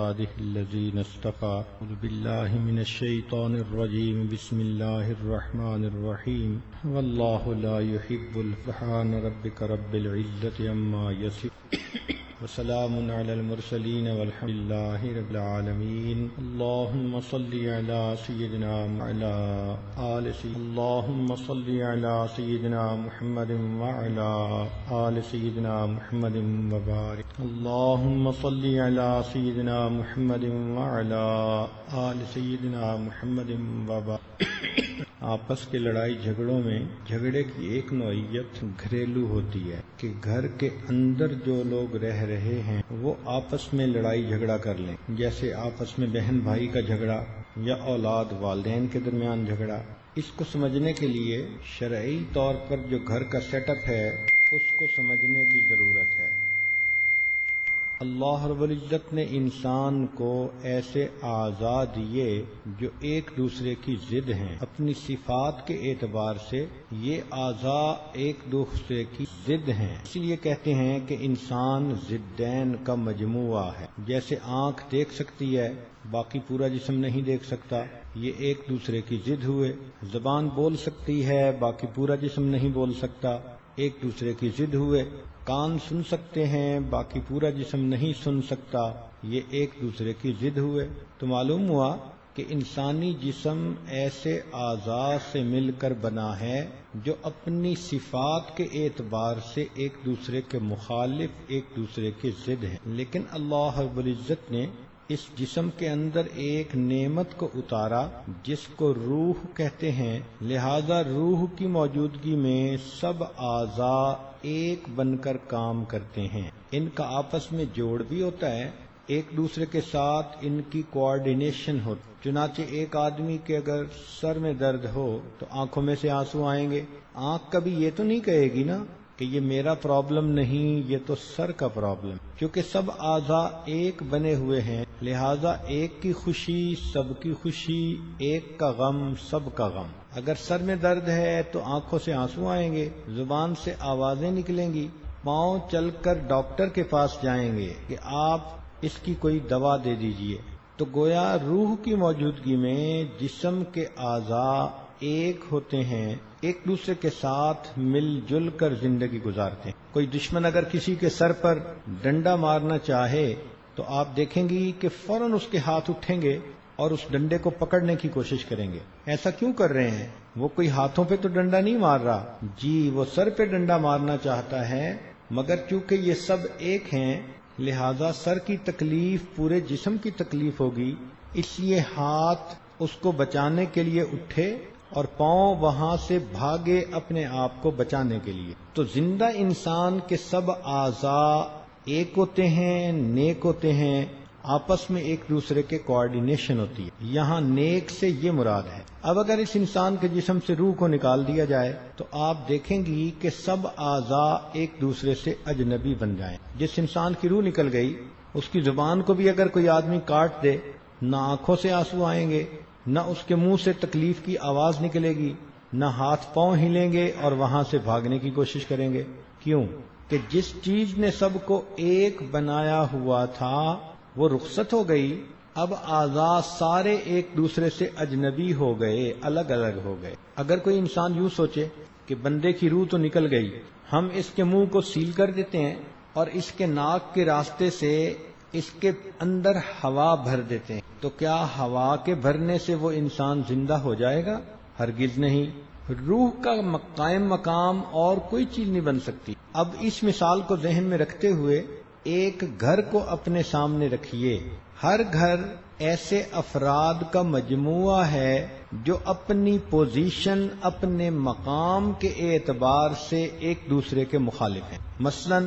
الذين اصطفى. أعوذ بالله من الشيطان الرجيم. بسم الله الرحمن الرحيم. والله لا يحب سبحان ربك رب العزة عما يصفون وسلام على المرسلين والحمد لله رب العالمين. اللهم صل على سيدنا وعلى آل سيدنا. اللهم صل على سيدنا محمد وعلى آل سيدنا محمد وبارك. اللهم صل على سيدنا محمد وعلى آل سيدنا محمد وبارك. آپس کے لڑائی جھگڑوں میں جھگڑے کی ایک نوعیت گھریلو ہوتی ہے کہ گھر کے اندر جو لوگ رہ رہے ہیں وہ آپس میں لڑائی جھگڑا کر لیں، جیسے آپس میں بہن بھائی کا جھگڑا یا اولاد والدین کے درمیان جھگڑا. اس کو سمجھنے کے لیے شرعی طور پر جو گھر کا سیٹ اپ ہے اس کو سمجھنے کی ضرورت ہے. اللہ رب العزت نے انسان کو ایسے اعضاء دیے جو ایک دوسرے کی ضد ہیں. اپنی صفات کے اعتبار سے یہ اعضاء ایک دوسرے کی ضد ہیں، اس لیے کہتے ہیں کہ انسان ضدین کا مجموعہ ہے. جیسے آنکھ دیکھ سکتی ہے باقی پورا جسم نہیں دیکھ سکتا، یہ ایک دوسرے کی ضد ہوئے. زبان بول سکتی ہے باقی پورا جسم نہیں بول سکتا، ایک دوسرے کی ضد ہوئے. کان سن سکتے ہیں باقی پورا جسم نہیں سن سکتا، یہ ایک دوسرے کی ضد ہوئے. تو معلوم ہوا کہ انسانی جسم ایسے اعضاء سے مل کر بنا ہے جو اپنی صفات کے اعتبار سے ایک دوسرے کے مخالف، ایک دوسرے کی ضد ہیں. لیکن اللہ رب العزت نے اس جسم کے اندر ایک نعمت کو اتارا جس کو روح کہتے ہیں. لہذا روح کی موجودگی میں سب اعضاء ایک بن کر کام کرتے ہیں. ان کا آپس میں جوڑ بھی ہوتا ہے، ایک دوسرے کے ساتھ ان کی کوآرڈینیشن ہوتی. چنانچہ ایک آدمی کے اگر سر میں درد ہو تو آنکھوں میں سے آنسو آئیں گے. آنکھ کبھی یہ تو نہیں کہے گی نا کہ یہ میرا پرابلم نہیں، یہ تو سر کا پرابلم. کیونکہ سب اعضاء ایک بنے ہوئے ہیں، لہذا ایک کی خوشی سب کی خوشی، ایک کا غم سب کا غم. اگر سر میں درد ہے تو آنکھوں سے آنسو آئیں گے، زبان سے آوازیں نکلیں گی، پاؤں چل کر ڈاکٹر کے پاس جائیں گے کہ آپ اس کی کوئی دوا دے دیجئے. تو گویا روح کی موجودگی میں جسم کے اعضاء ایک ہوتے ہیں، ایک دوسرے کے ساتھ مل جل کر زندگی گزارتے ہیں. کوئی دشمن اگر کسی کے سر پر ڈنڈا مارنا چاہے تو آپ دیکھیں گی کہ فوراً اس کے ہاتھ اٹھیں گے اور اس ڈنڈے کو پکڑنے کی کوشش کریں گے. ایسا کیوں کر رہے ہیں؟ وہ کوئی ہاتھوں پہ تو ڈنڈا نہیں مار رہا جی، وہ سر پہ ڈنڈا مارنا چاہتا ہے. مگر چونکہ یہ سب ایک ہیں لہذا سر کی تکلیف پورے جسم کی تکلیف ہوگی، اس لیے ہاتھ اس کو بچانے کے لیے اٹھے اور پاؤں وہاں سے بھاگے اپنے آپ کو بچانے کے لیے. تو زندہ انسان کے سب اعضاء ایک ہوتے ہیں، نیک ہوتے ہیں، آپس میں ایک دوسرے کے کوآرڈینیشن ہوتی ہے. یہاں نیک سے یہ مراد ہے. اب اگر اس انسان کے جسم سے روح کو نکال دیا جائے تو آپ دیکھیں گی کہ سب اعضاء ایک دوسرے سے اجنبی بن جائیں. جس انسان کی روح نکل گئی اس کی زبان کو بھی اگر کوئی آدمی کاٹ دے، نہ آنکھوں سے آنسو آئیں گے، نہ اس کے منہ سے تکلیف کی آواز نکلے گی، نہ ہاتھ پاؤں ہلیں گے اور وہاں سے بھاگنے کی کوشش کریں گے. کیوں؟ کہ جس چیز نے سب کو ایک بنایا ہوا تھا وہ رخصت ہو گئی. اب اعضاء سارے ایک دوسرے سے اجنبی ہو گئے، الگ الگ ہو گئے. اگر کوئی انسان یوں سوچے کہ بندے کی روح تو نکل گئی، ہم اس کے منہ کو سیل کر دیتے ہیں اور اس کے ناک کے راستے سے اس کے اندر ہوا بھر دیتے ہیں، تو کیا ہوا کے بھرنے سے وہ انسان زندہ ہو جائے گا؟ ہرگز نہیں. روح کا قائم مقام اور کوئی چیز نہیں بن سکتی. اب اس مثال کو ذہن میں رکھتے ہوئے ایک گھر کو اپنے سامنے رکھیے. ہر گھر ایسے افراد کا مجموعہ ہے جو اپنی پوزیشن، اپنے مقام کے اعتبار سے ایک دوسرے کے مخالف ہیں. مثلا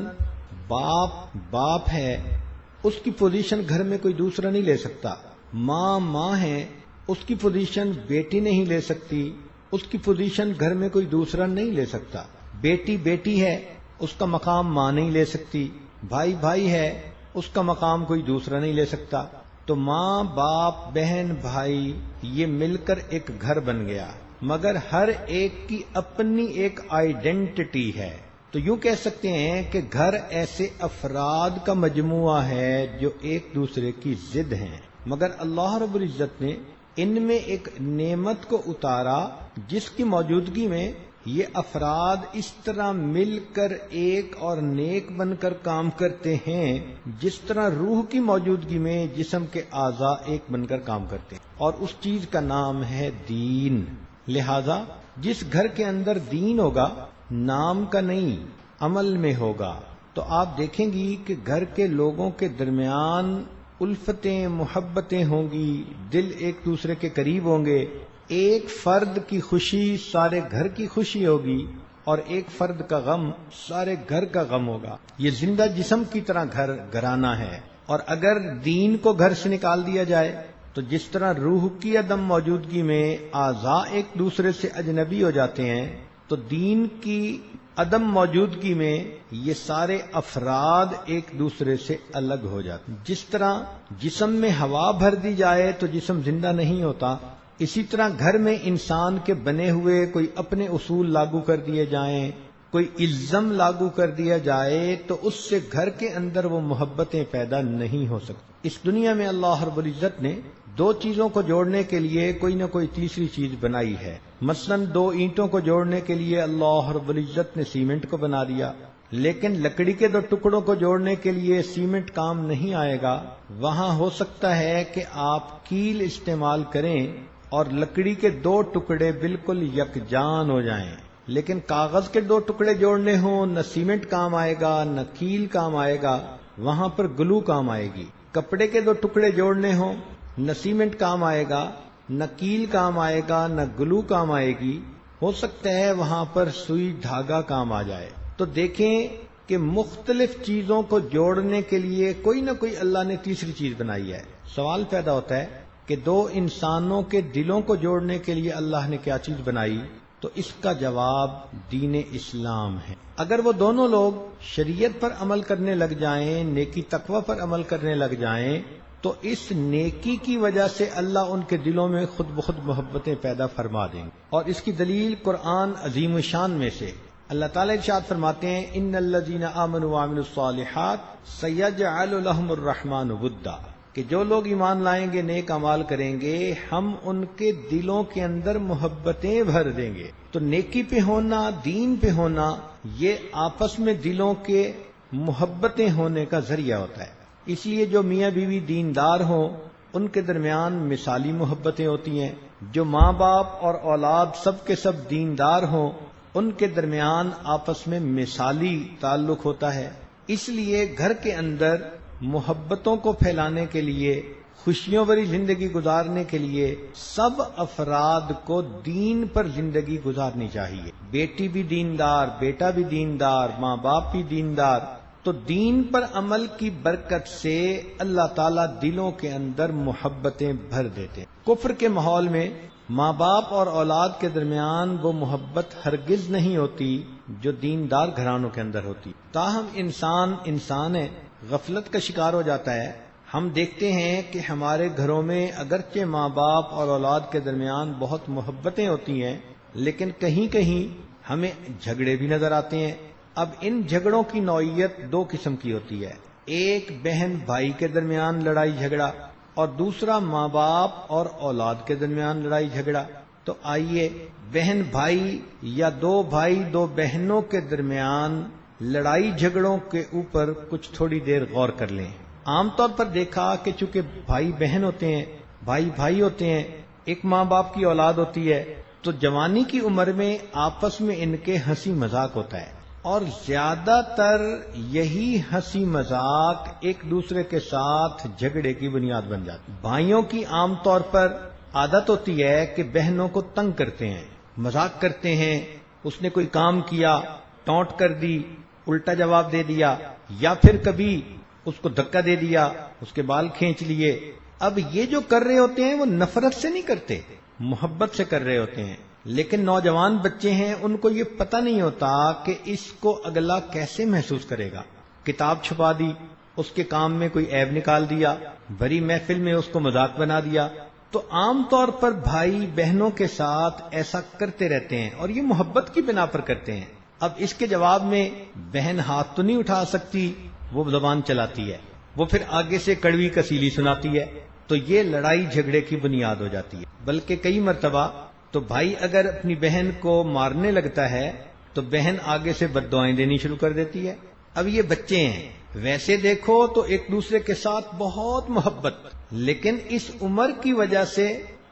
باپ ہے، اس کی پوزیشن گھر میں کوئی دوسرا نہیں لے سکتا. ماں ہے، اس کی پوزیشن بیٹی نہیں لے سکتی، اس کی پوزیشن گھر میں کوئی دوسرا نہیں لے سکتا. بیٹی ہے، اس کا مقام ماں نہیں لے سکتی. بھائی ہے، اس کا مقام کوئی دوسرا نہیں لے سکتا. تو ماں، باپ، بہن، بھائی یہ مل کر ایک گھر بن گیا. مگر ہر ایک کی اپنی ایک آئیڈینٹی ہے. تو یوں کہہ سکتے ہیں کہ گھر ایسے افراد کا مجموعہ ہے جو ایک دوسرے کی ضد ہیں، مگر اللہ رب العزت نے ان میں ایک نعمت کو اتارا جس کی موجودگی میں یہ افراد اس طرح مل کر ایک اور نیک بن کر کام کرتے ہیں جس طرح روح کی موجودگی میں جسم کے اعضاء ایک بن کر کام کرتے ہیں، اور اس چیز کا نام ہے دین۔ لہذا جس گھر کے اندر دین ہوگا، نام کا نہیں عمل میں ہوگا، تو آپ دیکھیں گی کہ گھر کے لوگوں کے درمیان الفتیں محبتیں ہوں گی، دل ایک دوسرے کے قریب ہوں گے، ایک فرد کی خوشی سارے گھر کی خوشی ہوگی اور ایک فرد کا غم سارے گھر کا غم ہوگا۔ یہ زندہ جسم کی طرح گھر گھرانہ ہے، اور اگر دین کو گھر سے نکال دیا جائے تو جس طرح روح کی عدم موجودگی میں اعضاء ایک دوسرے سے اجنبی ہو جاتے ہیں، تو دین کی عدم موجودگی میں یہ سارے افراد ایک دوسرے سے الگ ہو جاتے ہیں۔ جس طرح جسم میں ہوا بھر دی جائے تو جسم زندہ نہیں ہوتا، اسی طرح گھر میں انسان کے بنے ہوئے کوئی اپنے اصول لاگو کر دیے جائیں، کوئی الزم لاگو کر دیا جائے تو اس سے گھر کے اندر وہ محبتیں پیدا نہیں ہو سکتی۔ اس دنیا میں اللہ رب العزت نے دو چیزوں کو جوڑنے کے لیے کوئی نہ کوئی تیسری چیز بنائی ہے۔ مثلا دو اینٹوں کو جوڑنے کے لیے اللہ رب العزت نے سیمنٹ کو بنا دیا، لیکن لکڑی کے دو ٹکڑوں کو جوڑنے کے لیے سیمنٹ کام نہیں آئے گا۔ وہاں ہو سکتا ہے کہ آپ کیل استعمال کریں اور لکڑی کے دو ٹکڑے بالکل یکجان ہو جائیں، لیکن کاغذ کے دو ٹکڑے جوڑنے ہوں، نہ سیمنٹ کام آئے گا نہ کیل کام آئے گا، وہاں پر گلو کام آئے گی۔ کپڑے کے دو ٹکڑے جوڑنے ہوں، نہ سیمنٹ کام آئے گا نہ کیل کام آئے گا نہ گلو کام آئے گی، ہو سکتا ہے وہاں پر سوئی دھاگا کام آ جائے۔ تو دیکھیں کہ مختلف چیزوں کو جوڑنے کے لیے کوئی نہ کوئی اللہ نے تیسری چیز بنائی ہے۔ سوال پیدا ہوتا ہے کہ دو انسانوں کے دلوں کو جوڑنے کے لیے اللہ نے کیا چیز بنائی؟ تو اس کا جواب دین اسلام ہے۔ اگر وہ دونوں لوگ شریعت پر عمل کرنے لگ جائیں، نیکی تقوی پر عمل کرنے لگ جائیں، تو اس نیکی کی وجہ سے اللہ ان کے دلوں میں خود بخود محبتیں پیدا فرما دیں گے۔ اور اس کی دلیل قرآن عظیم الشان میں سے اللہ تعالیٰ ارشاد فرماتے ہیں، ان الذین آمنوا وعملوا الصالحات سیجعل لهم الرحمن ودا، کہ جو لوگ ایمان لائیں گے، نیک اعمال کریں گے، ہم ان کے دلوں کے اندر محبتیں بھر دیں گے۔ تو نیکی پہ ہونا، دین پہ ہونا، یہ آپس میں دلوں کے محبتیں ہونے کا ذریعہ ہوتا ہے۔ اس لیے جو میاں بیوی دیندار ہوں ان کے درمیان مثالی محبتیں ہوتی ہیں، جو ماں باپ اور اولاد سب کے سب دیندار ہوں ان کے درمیان آپس میں مثالی تعلق ہوتا ہے۔ اس لیے گھر کے اندر محبتوں کو پھیلانے کے لیے، خوشیوں بھری زندگی گزارنے کے لیے سب افراد کو دین پر زندگی گزارنی چاہیے۔ بیٹی بھی دیندار، بیٹا بھی دیندار، ماں باپ بھی دیندار۔ تو دین پر عمل کی برکت سے اللہ تعالیٰ دلوں کے اندر محبتیں بھر دیتے ہیں۔ کفر کے ماحول میں ماں باپ اور اولاد کے درمیان وہ محبت ہرگز نہیں ہوتی جو دیندار گھرانوں کے اندر ہوتی۔ تاہم انسان ہے، غفلت کا شکار ہو جاتا ہے۔ ہم دیکھتے ہیں کہ ہمارے گھروں میں اگرچہ ماں باپ اور اولاد کے درمیان بہت محبتیں ہوتی ہیں، لیکن کہیں کہیں ہمیں جھگڑے بھی نظر آتے ہیں۔ اب ان جھگڑوں کی نوعیت دو قسم کی ہوتی ہے، ایک بہن بھائی کے درمیان لڑائی جھگڑا اور دوسرا ماں باپ اور اولاد کے درمیان لڑائی جھگڑا۔ تو آئیے بہن بھائی یا دو بھائی دو بہنوں کے درمیان لڑائی جھگڑوں کے اوپر کچھ تھوڑی دیر غور کر لیں۔ عام طور پر دیکھا کہ چونکہ بھائی بہن ہوتے ہیں، بھائی بھائی ہوتے ہیں، ایک ماں باپ کی اولاد ہوتی ہے، تو جوانی کی عمر میں آپس میں ان کے ہنسی مذاق ہوتا ہے، اور زیادہ تر یہی ہنسی مذاق ایک دوسرے کے ساتھ جھگڑے کی بنیاد بن جاتی ہے۔ بھائیوں کی عام طور پر عادت ہوتی ہے کہ بہنوں کو تنگ کرتے ہیں، مذاق کرتے ہیں، اس نے کوئی کام کیا، ٹونٹ کر دی، الٹا جواب دے دیا، یا پھر کبھی اس کو دھکا دے دیا، اس کے بال کھینچ لیے۔ اب یہ جو کر رہے ہوتے ہیں وہ نفرت سے نہیں کرتے، محبت سے کر رہے ہوتے ہیں، لیکن نوجوان بچے ہیں، ان کو یہ پتہ نہیں ہوتا کہ اس کو اگلا کیسے محسوس کرے گا۔ کتاب چھپا دی، اس کے کام میں کوئی عیب نکال دیا، بھری محفل میں اس کو مذاق بنا دیا۔ تو عام طور پر بھائی بہنوں کے ساتھ ایسا کرتے رہتے ہیں اور یہ محبت کی بنا پر کرتے ہیں۔ اب اس کے جواب میں بہن ہاتھ تو نہیں اٹھا سکتی، وہ زبان چلاتی ہے، وہ پھر آگے سے کڑوی کسیلی سناتی ہے، تو یہ لڑائی جھگڑے کی بنیاد ہو جاتی ہے۔ بلکہ کئی مرتبہ تو بھائی اگر اپنی بہن کو مارنے لگتا ہے تو بہن آگے سے بد دعائیں دینی شروع کر دیتی ہے۔ اب یہ بچے ہیں، ویسے دیکھو تو ایک دوسرے کے ساتھ بہت محبت، لیکن اس عمر کی وجہ سے،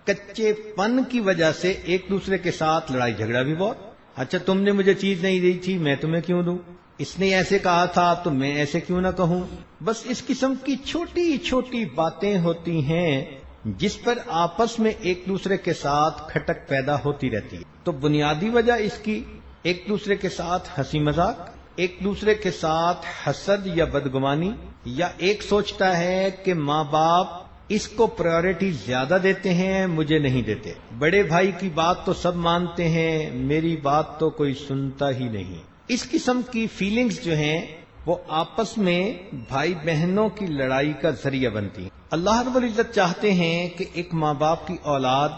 کچے پن کی وجہ سے ایک دوسرے کے ساتھ لڑائی جھگڑا بھی بہت۔ اچھا تم نے مجھے چیز نہیں دی تھی، میں تمہیں کیوں دوں؟ اس نے ایسے کہا تھا تو میں ایسے کیوں نہ کہوں؟ بس اس قسم کی چھوٹی چھوٹی باتیں ہوتی ہیں جس پر آپس میں ایک دوسرے کے ساتھ کھٹک پیدا ہوتی رہتی ہے۔ تو بنیادی وجہ اس کی ایک دوسرے کے ساتھ ہنسی مذاق، ایک دوسرے کے ساتھ حسد یا بدگمانی، یا ایک سوچتا ہے کہ ماں باپ اس کو پرائیورٹی زیادہ دیتے ہیں، مجھے نہیں دیتے، بڑے بھائی کی بات تو سب مانتے ہیں، میری بات تو کوئی سنتا ہی نہیں۔ اس قسم کی فیلنگز جو ہیں وہ آپس میں بھائی بہنوں کی لڑائی کا ذریعہ بنتی ہیں۔ اللہ رب العزت چاہتے ہیں کہ ایک ماں باپ کی اولاد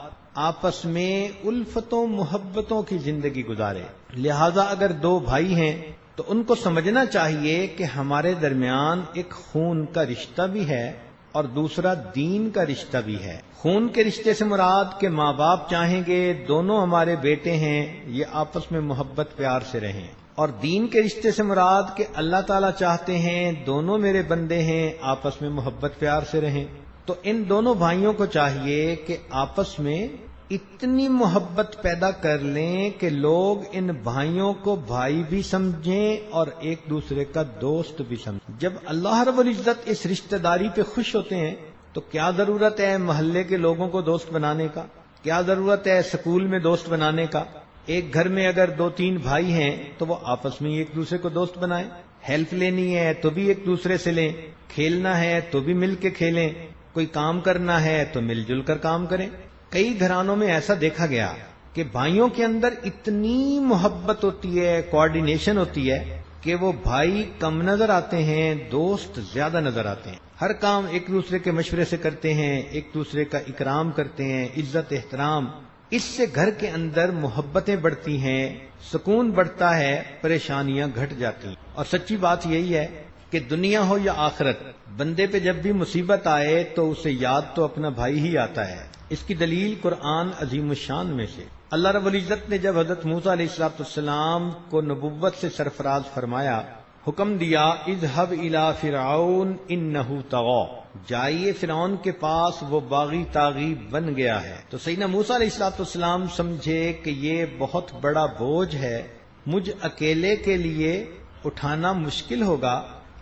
آپس میں الفتوں محبتوں کی زندگی گزارے، لہذا اگر دو بھائی ہیں تو ان کو سمجھنا چاہیے کہ ہمارے درمیان ایک خون کا رشتہ بھی ہے اور دوسرا دین کا رشتہ بھی ہے۔ خون کے رشتے سے مراد کہ ماں باپ چاہیں گے دونوں ہمارے بیٹے ہیں، یہ آپس میں محبت پیار سے رہیں، اور دین کے رشتے سے مراد کہ اللہ تعالیٰ چاہتے ہیں دونوں میرے بندے ہیں، آپس میں محبت پیار سے رہیں۔ تو ان دونوں بھائیوں کو چاہیے کہ آپس میں اتنی محبت پیدا کر لیں کہ لوگ ان بھائیوں کو بھائی بھی سمجھیں اور ایک دوسرے کا دوست بھی سمجھیں۔ جب اللہ رب العزت اس رشتہ داری پہ خوش ہوتے ہیں تو کیا ضرورت ہے محلے کے لوگوں کو دوست بنانے کا؟ کیا ضرورت ہے سکول میں دوست بنانے کا؟ ایک گھر میں اگر 2-3 بھائی ہیں تو وہ آپس میں ایک دوسرے کو دوست بنائیں، ہیلپ لینی ہے تو بھی ایک دوسرے سے لیں، کھیلنا ہے تو بھی مل کے کھیلیں، کوئی کام کرنا ہے تو مل جل کر کام کریں۔ کئی گھرانوں میں ایسا دیکھا گیا کہ بھائیوں کے اندر اتنی محبت ہوتی ہے، کوآرڈینیشن ہوتی ہے کہ وہ بھائی کم نظر آتے ہیں، دوست زیادہ نظر آتے ہیں۔ ہر کام ایک دوسرے کے مشورے سے کرتے ہیں، ایک دوسرے کا اکرام کرتے ہیں، عزت احترام۔ اس سے گھر کے اندر محبتیں بڑھتی ہیں، سکون بڑھتا ہے، پریشانیاں گھٹ جاتی ہیں۔ اور سچی بات یہی ہے کہ دنیا ہو یا آخرت، بندے پہ جب بھی مصیبت آئے تو اسے یاد تو اپنا بھائی ہی آتا ہے۔ اس کی دلیل قرآن عظیم الشان میں سے اللہ رب العزت نے جب حضرت موسیٰ علیہ السلام کو نبوت سے سرفراز فرمایا، حکم دیا اذهب الى فرعون انه طغى، جائیے فرعون کے پاس، وہ باغی طاغی بن گیا ہے۔ تو سیدنا موسیٰ علیہ السلام سمجھے کہ یہ بہت بڑا بوجھ ہے، مجھ اکیلے کے لیے اٹھانا مشکل ہوگا۔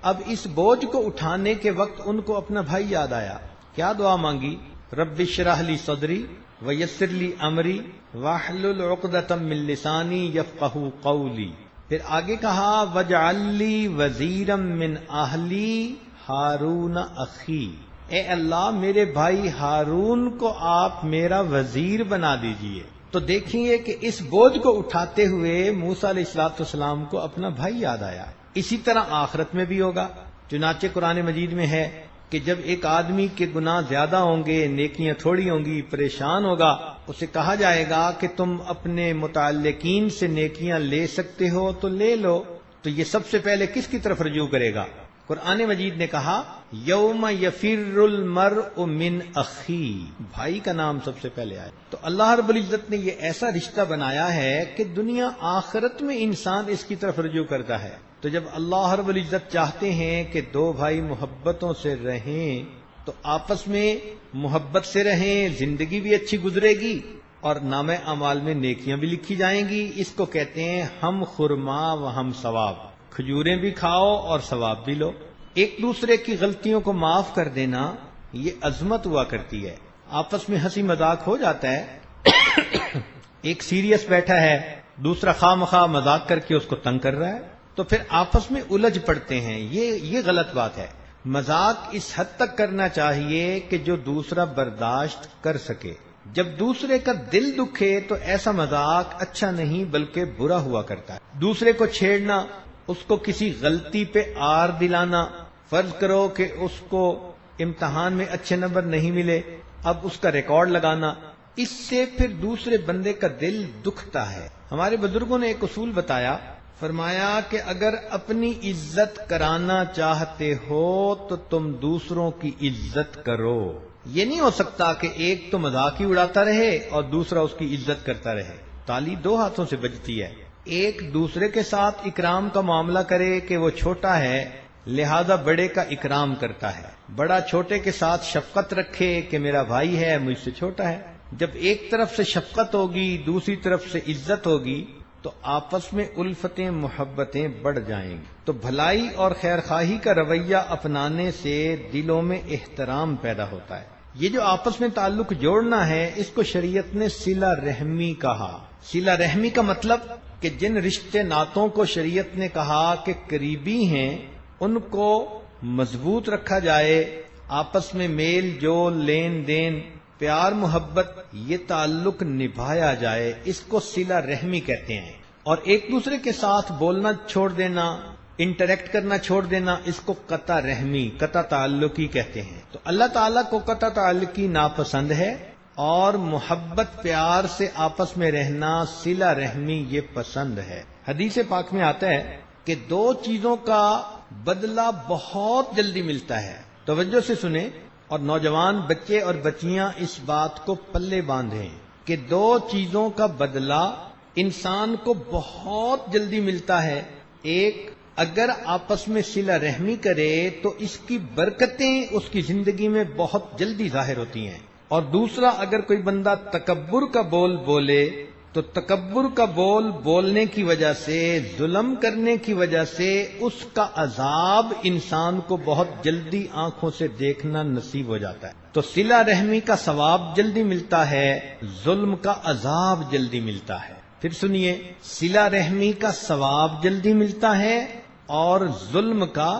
اب اس بوجھ کو اٹھانے کے وقت ان کو اپنا بھائی یاد آیا۔ کیا دعا مانگی؟ رب اشرح لی صدری ویسر لی امری واحلل عقدۃ من لسانی یفقہوا قولی۔ پھر آگے کہا وجعل لی وزیرا من اہلی ہارون اخی، اے اللہ میرے بھائی ہارون کو آپ میرا وزیر بنا دیجئے۔ تو دیکھیے کہ اس بوجھ کو اٹھاتے ہوئے موسیٰ علیہ السلام کو اپنا بھائی یاد آیا۔ اسی طرح آخرت میں بھی ہوگا۔ چنانچہ قرآن مجید میں ہے کہ جب ایک آدمی کے گناہ زیادہ ہوں گے، نیکیاں تھوڑی ہوں گی، پریشان ہوگا، اسے کہا جائے گا کہ تم اپنے متعلقین سے نیکیاں لے سکتے ہو تو لے لو، تو یہ سب سے پہلے کس کی طرف رجوع کرے گا؟ قرآن مجید نے کہا یوم یفر المرء من اخی، بھائی کا نام سب سے پہلے آیا۔ تو اللہ رب العزت نے یہ ایسا رشتہ بنایا ہے کہ دنیا آخرت میں انسان اس کی طرف رجوع کرتا ہے۔ تو جب اللہ رب العزت چاہتے ہیں کہ دو بھائی محبتوں سے رہیں تو آپس میں محبت سے رہیں، زندگی بھی اچھی گزرے گی اور نامہ اعمال میں نیکیاں بھی لکھی جائیں گی۔ اس کو کہتے ہیں ہم خرما و ہم ثواب، کھجوریں بھی کھاؤ اور ثواب بھی لو۔ ایک دوسرے کی غلطیوں کو معاف کر دینا یہ عظمت ہوا کرتی ہے۔ آپس میں ہنسی مذاق ہو جاتا ہے، ایک سیریس بیٹھا ہے، دوسرا خواہ مخواہ مذاق کر کے اس کو تنگ کر رہا ہے، تو پھر آپس میں الجھ پڑتے ہیں۔ یہ غلط بات ہے۔ مذاق اس حد تک کرنا چاہیے کہ جو دوسرا برداشت کر سکے۔ جب دوسرے کا دل دکھے تو ایسا مذاق اچھا نہیں بلکہ برا ہوا کرتا ہے۔ دوسرے کو چھیڑنا، اس کو کسی غلطی پہ آر دلانا، فرض کرو کہ اس کو امتحان میں اچھے نمبر نہیں ملے، اب اس کا ریکارڈ لگانا، اس سے پھر دوسرے بندے کا دل دکھتا ہے۔ ہمارے بزرگوں نے ایک اصول بتایا، فرمایا کہ اگر اپنی عزت کرانا چاہتے ہو تو تم دوسروں کی عزت کرو. یہ نہیں ہو سکتا کہ ایک تو مذاق ہی اڑاتا رہے اور دوسرا اس کی عزت کرتا رہے. تالی دو ہاتھوں سے بجتی ہے. ایک دوسرے کے ساتھ اکرام کا معاملہ کرے کہ وہ چھوٹا ہے لہذا بڑے کا اکرام کرتا ہے. بڑا چھوٹے کے ساتھ شفقت رکھے کہ میرا بھائی ہے مجھ سے چھوٹا ہے. جب ایک طرف سے شفقت ہوگی دوسری طرف سے عزت ہوگی تو آپس میں الفتیں محبتیں بڑھ جائیں گی. تو بھلائی اور خیر خواہی کا رویہ اپنانے سے دلوں میں احترام پیدا ہوتا ہے. یہ جو آپس میں تعلق جوڑنا ہے اس کو شریعت نے صلہ رحمی کہا. صلہ رحمی کا مطلب کہ جن رشتے ناتوں کو شریعت نے کہا کہ قریبی ہیں ان کو مضبوط رکھا جائے، آپس میں میل جول لین دین پیار محبت یہ تعلق نبھایا جائے، اس کو صلہ رحمی کہتے ہیں. اور ایک دوسرے کے ساتھ بولنا چھوڑ دینا انٹریکٹ کرنا چھوڑ دینا اس کو قطع رحمی قطع تعلقی کہتے ہیں. تو اللہ تعالیٰ کو قطع تعلقی ناپسند ہے اور محبت پیار سے آپس میں رہنا صلہ رحمی یہ پسند ہے. حدیث پاک میں آتا ہے کہ دو چیزوں کا بدلہ بہت جلدی ملتا ہے. توجہ سے سنیں اور نوجوان بچے اور بچیاں اس بات کو پلے باندھیں کہ دو چیزوں کا بدلہ انسان کو بہت جلدی ملتا ہے. ایک اگر آپس میں صلہ رحمی کرے تو اس کی برکتیں اس کی زندگی میں بہت جلدی ظاہر ہوتی ہیں. اور دوسرا اگر کوئی بندہ تکبر کا بول بولے تو تکبر کا بول بولنے کی وجہ سے ظلم کرنے کی وجہ سے اس کا عذاب انسان کو بہت جلدی آنکھوں سے دیکھنا نصیب ہو جاتا ہے. تو صلہ رحمی کا ثواب جلدی ملتا ہے، ظلم کا عذاب جلدی ملتا ہے. پھر سنیے، صلہ رحمی کا ثواب جلدی ملتا ہے اور ظلم کا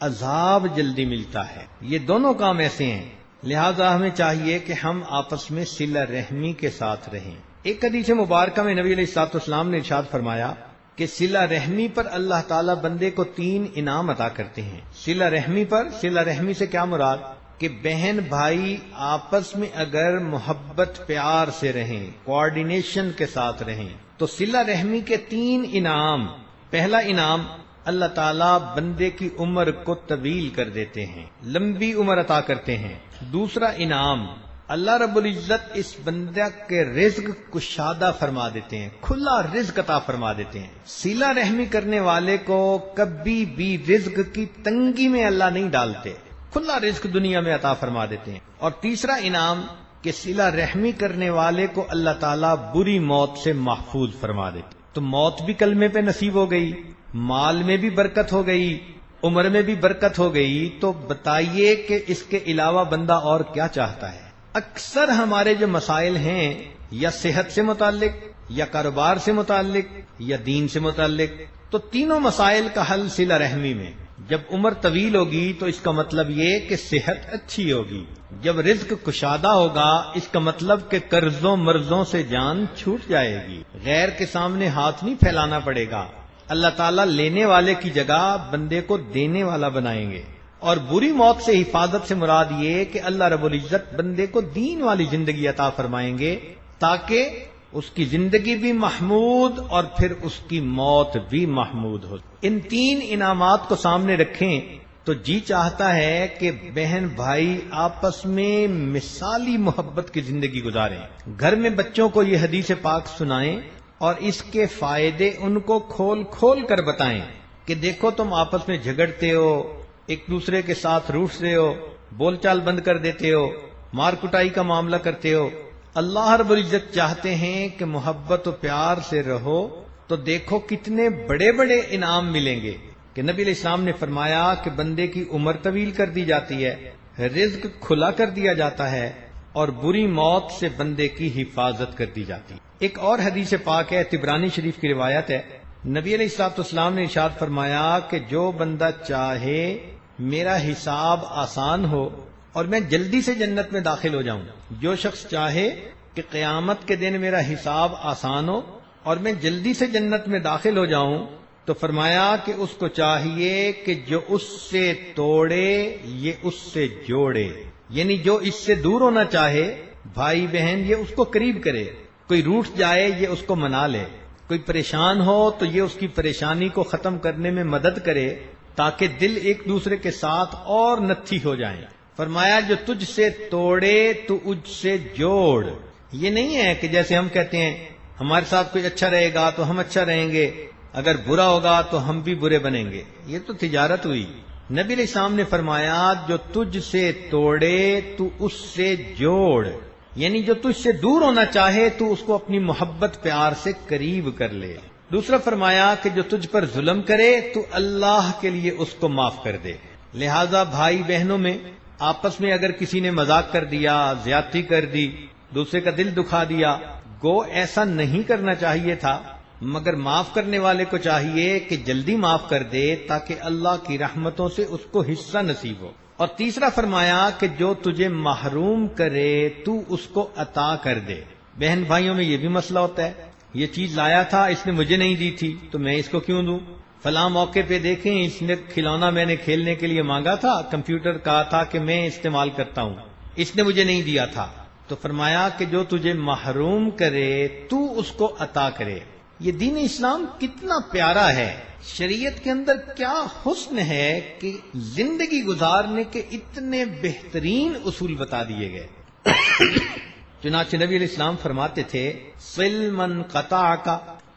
عذاب جلدی ملتا ہے. یہ دونوں کام ایسے ہیں لہذا ہمیں چاہیے کہ ہم آپس میں صلہ رحمی کے ساتھ رہیں. ایک حدیث مبارکہ میں نبی علیہ الصلوۃ والسلام نے ارشاد فرمایا کہ صلہ رحمی پر اللہ تعالیٰ بندے کو 3 انعام عطا کرتے ہیں. صلہ رحمی پر، صلہ رحمی سے کیا مراد کہ بہن بھائی آپس میں اگر محبت پیار سے رہیں کوآرڈینیشن کے ساتھ رہیں تو صلہ رحمی کے 3 انعام. پہلا انعام اللہ تعالیٰ بندے کی عمر کو طویل کر دیتے ہیں، لمبی عمر عطا کرتے ہیں. دوسرا انعام اللہ رب العزت اس بندہ کے رزق کشادہ فرما دیتے ہیں، کھلا رزق عطا فرما دیتے ہیں. صلہ رحمی کرنے والے کو کبھی بھی رزق کی تنگی میں اللہ نہیں ڈالتے، کھلا رزق دنیا میں عطا فرما دیتے ہیں. اور تیسرا انعام کہ صلہ رحمی کرنے والے کو اللہ تعالیٰ بری موت سے محفوظ فرما دیتے. تو موت بھی کلمے پہ نصیب ہو گئی، مال میں بھی برکت ہو گئی، عمر میں بھی برکت ہو گئی. تو بتائیے کہ اس کے علاوہ بندہ اور کیا چاہتا ہے؟ اکثر ہمارے جو مسائل ہیں یا صحت سے متعلق یا کاروبار سے متعلق یا دین سے متعلق، تو تینوں مسائل کا حل صلہ رحمی میں. جب عمر طویل ہوگی تو اس کا مطلب یہ کہ صحت اچھی ہوگی. جب رزق کشادہ ہوگا اس کا مطلب کہ قرضوں مرضوں سے جان چھوٹ جائے گی، غیر کے سامنے ہاتھ نہیں پھیلانا پڑے گا. اللہ تعالیٰ لینے والے کی جگہ بندے کو دینے والا بنائیں گے. اور بری موت سے حفاظت سے مراد یہ کہ اللہ رب العزت بندے کو دین والی زندگی عطا فرمائیں گے تاکہ اس کی زندگی بھی محمود اور پھر اس کی موت بھی محمود ہو. ان 3 انعامات کو سامنے رکھیں تو جی چاہتا ہے کہ بہن بھائی آپس میں مثالی محبت کی زندگی گزاریں. گھر میں بچوں کو یہ حدیث پاک سنائیں اور اس کے فائدے ان کو کھول کھول کر بتائیں کہ دیکھو تم آپس میں جھگڑتے ہو، ایک دوسرے کے ساتھ روٹھتے ہو، بول چال بند کر دیتے ہو، مار کٹائی کا معاملہ کرتے ہو. اللہ رب العزت چاہتے ہیں کہ محبت و پیار سے رہو تو دیکھو کتنے بڑے بڑے انعام ملیں گے. کہ نبی علیہ السلام نے فرمایا کہ بندے کی عمر طویل کر دی جاتی ہے، رزق کھلا کر دیا جاتا ہے اور بری موت سے بندے کی حفاظت کر دی جاتی ہے. ایک اور حدیث پاک ہے، طبرانی شریف کی روایت ہے، نبی علیہ الصلوۃ والسلام نے ارشاد فرمایا کہ جو بندہ چاہے میرا حساب آسان ہو اور میں جلدی سے جنت میں داخل ہو جاؤں، جو شخص چاہے کہ قیامت کے دن میرا حساب آسان ہو اور میں جلدی سے جنت میں داخل ہو جاؤں، تو فرمایا کہ اس کو چاہیے کہ جو اس سے توڑے یہ اس سے جوڑے. یعنی جو اس سے دور ہونا چاہے بھائی بہن یہ اس کو قریب کرے، کوئی روٹھ جائے یہ اس کو منا لے، کوئی پریشان ہو تو یہ اس کی پریشانی کو ختم کرنے میں مدد کرے تاکہ دل ایک دوسرے کے ساتھ اور نتھی ہو جائیں۔ فرمایا جو تجھ سے توڑے تو اجھ سے جوڑ۔ یہ نہیں ہے کہ جیسے ہم کہتے ہیں ہمارے ساتھ کوئی اچھا رہے گا تو ہم اچھا رہیں گے، اگر برا ہوگا تو ہم بھی برے بنیں گے، یہ تو تجارت ہوئی۔ نبی علیہ السلام نے فرمایا جو تجھ سے توڑے تو اس سے جوڑ، یعنی جو تجھ سے دور ہونا چاہے تو اس کو اپنی محبت پیار سے قریب کر لے۔ دوسرا فرمایا کہ جو تجھ پر ظلم کرے تو اللہ کے لیے اس کو معاف کر دے۔ لہذا بھائی بہنوں میں آپس میں اگر کسی نے مذاق کر دیا، زیادتی کر دی، دوسرے کا دل دکھا دیا، گو ایسا نہیں کرنا چاہیے تھا، مگر معاف کرنے والے کو چاہیے کہ جلدی معاف کر دے تاکہ اللہ کی رحمتوں سے اس کو حصہ نصیب ہو۔ اور تیسرا فرمایا کہ جو تجھے محروم کرے تو اس کو عطا کر دے۔ بہن بھائیوں میں یہ بھی مسئلہ ہوتا ہے، یہ چیز لایا تھا اس نے مجھے نہیں دی تھی تو میں اس کو کیوں دوں؟ فلاں موقع پہ دیکھیں اس نے کھلونا میں نے کھیلنے کے لیے مانگا تھا، کمپیوٹر کہا تھا کہ میں استعمال کرتا ہوں، اس نے مجھے نہیں دیا تھا، تو فرمایا کہ جو تجھے محروم کرے تو اس کو عطا کرے۔ یہ دین اسلام کتنا پیارا ہے، شریعت کے اندر کیا حسن ہے کہ زندگی گزارنے کے اتنے بہترین اصول بتا دیے گئے۔ چنانچہ نبی علیہ السلام فرماتے تھے صل من قطعک،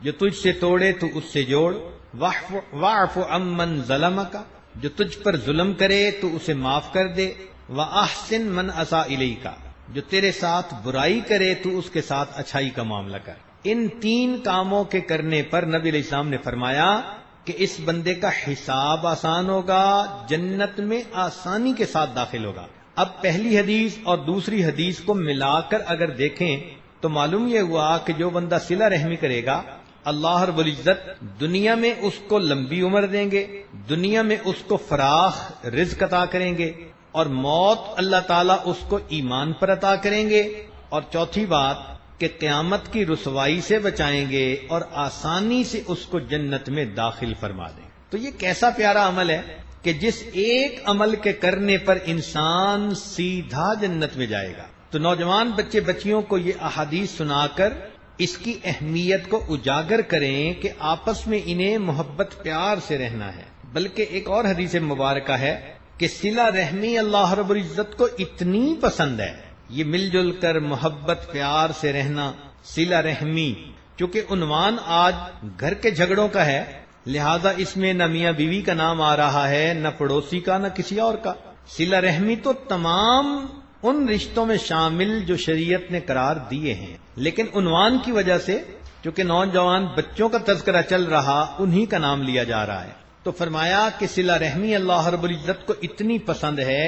جو تجھ سے توڑے تو اس سے جوڑ، واعف عمن ظلمک، جو تجھ پر ظلم کرے تو اسے معاف کر دے، واحسن من اساء الیک، جو تیرے ساتھ برائی کرے تو اس کے ساتھ اچھائی کا معاملہ کر۔ ان تین کاموں کے کرنے پر نبی علیہ السلام نے فرمایا کہ اس بندے کا حساب آسان ہوگا، جنت میں آسانی کے ساتھ داخل ہوگا۔ اب پہلی حدیث اور دوسری حدیث کو ملا کر اگر دیکھیں تو معلوم یہ ہوا کہ جو بندہ صلہ رحمی کرے گا اللہ رب العزت دنیا میں اس کو لمبی عمر دیں گے، دنیا میں اس کو فراخ رزق عطا کریں گے، اور موت اللہ تعالیٰ اس کو ایمان پر عطا کریں گے، اور چوتھی بات کہ قیامت کی رسوائی سے بچائیں گے اور آسانی سے اس کو جنت میں داخل فرما دیں۔ تو یہ کیسا پیارا عمل ہے کہ جس ایک عمل کے کرنے پر انسان سیدھا جنت میں جائے گا۔ تو نوجوان بچے بچیوں کو یہ احادیث سنا کر اس کی اہمیت کو اجاگر کریں کہ آپس میں انہیں محبت پیار سے رہنا ہے۔ بلکہ ایک اور حدیث مبارکہ ہے کہ صلہ رحمی اللہ رب العزت کو اتنی پسند ہے، یہ مل جل کر محبت پیار سے رہنا، صلہ رحمی، چونکہ عنوان آج گھر کے جھگڑوں کا ہے، لہذا اس میں نہ میاں بیوی کا نام آ رہا ہے، نہ پڑوسی کا، نہ کسی اور کا۔ صلہ رحمی تو تمام ان رشتوں میں شامل جو شریعت نے قرار دیے ہیں، لیکن عنوان کی وجہ سے چونکہ نوجوان بچوں کا تذکرہ چل رہا، انہی کا نام لیا جا رہا ہے۔ تو فرمایا کہ صلہ رحمی اللہ رب العزت کو اتنی پسند ہے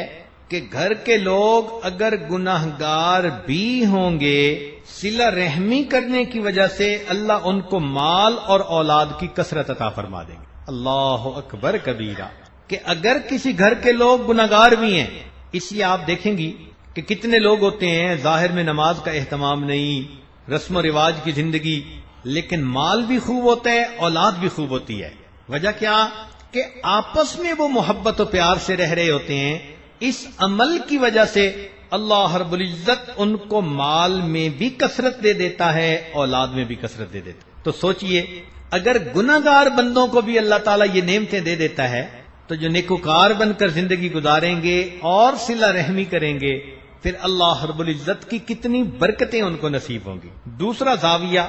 کہ گھر کے لوگ اگر گناہگار بھی ہوں گے، صلہ رحمی کرنے کی وجہ سے اللہ ان کو مال اور اولاد کی کثرت عطا فرما دیں گے۔ اللہ اکبر کبیرہ، کہ اگر کسی گھر کے لوگ گناہگار بھی ہیں، اس لیے آپ دیکھیں گی کہ کتنے لوگ ہوتے ہیں ظاہر میں نماز کا اہتمام نہیں، رسم و رواج کی زندگی، لیکن مال بھی خوب ہوتا ہے، اولاد بھی خوب ہوتی ہے۔ وجہ کیا کہ آپس میں وہ محبت و پیار سے رہ رہے ہوتے ہیں۔ اس عمل کی وجہ سے اللہ رب العزت ان کو مال میں بھی کثرت دے دیتا ہے، اولاد میں بھی کثرت دے دیتا ہے۔ تو سوچئے اگر گناہگار بندوں کو بھی اللہ تعالیٰ یہ نعمتیں دے دیتا ہے تو جو نیکوکار بن کر زندگی گزاریں گے اور صلہ رحمی کریں گے، پھر اللہ رب العزت کی کتنی برکتیں ان کو نصیب ہوں گی۔ دوسرا زاویہ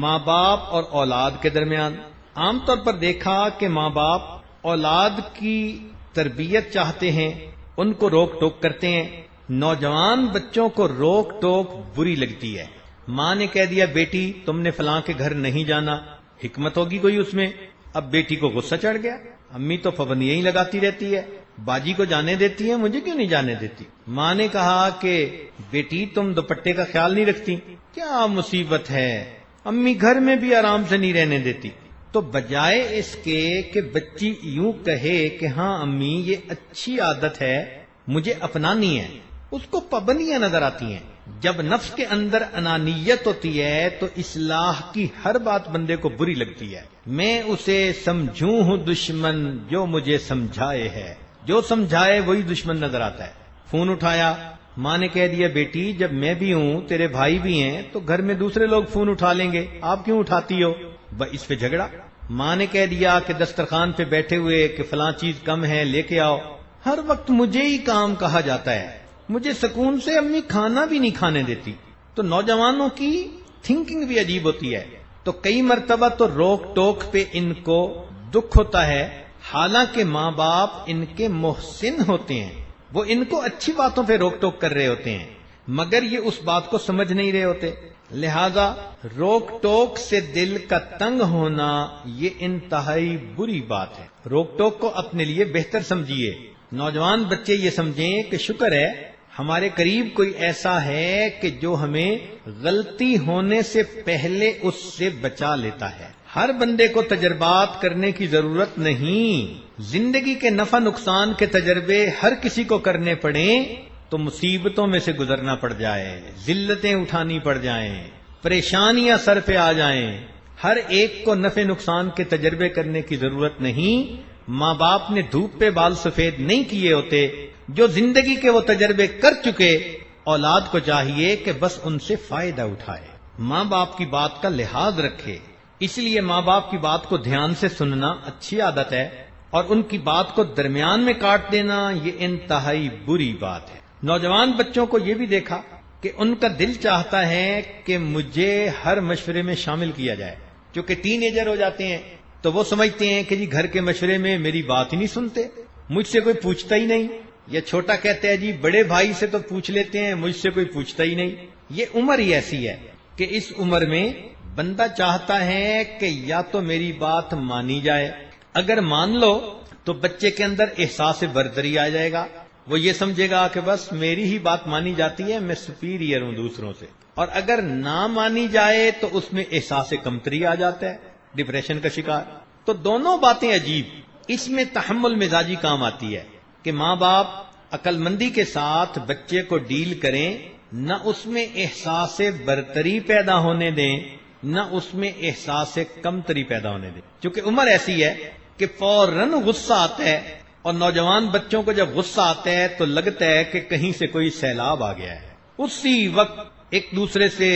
ماں باپ اور اولاد کے درمیان۔ عام طور پر دیکھا کہ ماں باپ اولاد کی تربیت چاہتے ہیں، ان کو روک ٹوک کرتے ہیں۔ نوجوان بچوں کو روک ٹوک بری لگتی ہے۔ ماں نے کہہ دیا بیٹی تم نے فلاں کے گھر نہیں جانا، حکمت ہوگی کوئی اس میں، اب بیٹی کو غصہ چڑھ گیا، امی تو پابندیاں ہی لگاتی رہتی ہے، باجی کو جانے دیتی ہے، مجھے کیوں نہیں جانے دیتی۔ ماں نے کہا کہ بیٹی تم دوپٹے کا خیال نہیں رکھتی، کیا مصیبت ہے، امی گھر میں بھی آرام سے نہیں رہنے دیتی۔ تو بجائے اس کے کہ بچی یوں کہے کہ ہاں امی یہ اچھی عادت ہے مجھے اپنانی ہے، اس کو پابندیاں نظر آتی ہیں۔ جب نفس کے اندر انانیت ہوتی ہے تو اصلاح کی ہر بات بندے کو بری لگتی ہے۔ میں اسے سمجھوں ہوں دشمن جو مجھے سمجھائے ہے، جو سمجھائے وہی دشمن نظر آتا ہے۔ فون اٹھایا ماں نے کہہ دیا بیٹی جب میں بھی ہوں تیرے بھائی بھی ہیں تو گھر میں دوسرے لوگ فون اٹھا لیں گے، آپ کیوں اٹھاتی ہو؟ اس پہ جھگڑا۔ ماں نے کہہ دیا کہ دسترخوان پہ بیٹھے ہوئے کہ فلاں چیز کم ہے لے کے آؤ، ہر وقت مجھے ہی کام کہا جاتا ہے، مجھے سکون سے امی کھانا بھی نہیں کھانے دیتی۔ تو نوجوانوں کی تھنکنگ بھی عجیب ہوتی ہے، تو کئی مرتبہ تو روک ٹوک پہ ان کو دکھ ہوتا ہے، حالانکہ ماں باپ ان کے محسن ہوتے ہیں، وہ ان کو اچھی باتوں پہ روک ٹوک کر رہے ہوتے ہیں، مگر یہ اس بات کو سمجھ نہیں رہے ہوتے۔ لہذا روک ٹوک سے دل کا تنگ ہونا یہ انتہائی بری بات ہے۔ روک ٹوک کو اپنے لیے بہتر سمجھیے۔ نوجوان بچے یہ سمجھیں کہ شکر ہے ہمارے قریب کوئی ایسا ہے کہ جو ہمیں غلطی ہونے سے پہلے اس سے بچا لیتا ہے۔ ہر بندے کو تجربات کرنے کی ضرورت نہیں، زندگی کے نفع نقصان کے تجربے ہر کسی کو کرنے پڑیں تو مصیبتوں میں سے گزرنا پڑ جائے، ذلتیں اٹھانی پڑ جائیں، پریشانیاں سر پہ آ جائیں، ہر ایک کو نفع نقصان کے تجربے کرنے کی ضرورت نہیں۔ ماں باپ نے دھوپ پہ بال سفید نہیں کیے ہوتے، جو زندگی کے وہ تجربے کر چکے، اولاد کو چاہیے کہ بس ان سے فائدہ اٹھائے، ماں باپ کی بات کا لحاظ رکھے۔ اس لیے ماں باپ کی بات کو دھیان سے سننا اچھی عادت ہے، اور ان کی بات کو درمیان میں کاٹ دینا یہ انتہائی بری بات ہے۔ نوجوان بچوں کو یہ بھی دیکھا کہ ان کا دل چاہتا ہے کہ مجھے ہر مشورے میں شامل کیا جائے، چونکہ ٹین ایجر ہو جاتے ہیں تو وہ سمجھتے ہیں کہ جی گھر کے مشورے میں میری بات ہی نہیں سنتے، مجھ سے کوئی پوچھتا ہی نہیں، یا چھوٹا کہتا ہے جی بڑے بھائی سے تو پوچھ لیتے ہیں، مجھ سے کوئی پوچھتا ہی نہیں۔ یہ عمر ہی ایسی ہے کہ اس عمر میں بندہ چاہتا ہے کہ یا تو میری بات مانی جائے، اگر مان لو تو بچے کے اندر احساس برتری آ جائے گا، وہ یہ سمجھے گا کہ بس میری ہی بات مانی جاتی ہے، میں سپیریئر ہوں دوسروں سے، اور اگر نہ مانی جائے تو اس میں احساس کمتری آ جاتا ہے، ڈپریشن کا شکار۔ تو دونوں باتیں عجیب۔ اس میں تحمل مزاجی کام آتی ہے کہ ماں باپ عقل مندی کے ساتھ بچے کو ڈیل کریں، نہ اس میں احساس برتری پیدا ہونے دیں، نہ اس میں احساس کمتری پیدا ہونے دیں، کیونکہ عمر ایسی ہے کہ فوراً غصہ آتا ہے، اور نوجوان بچوں کو جب غصہ آتا ہے تو لگتا ہے کہ کہیں سے کوئی سیلاب آ گیا ہے، اسی وقت ایک دوسرے سے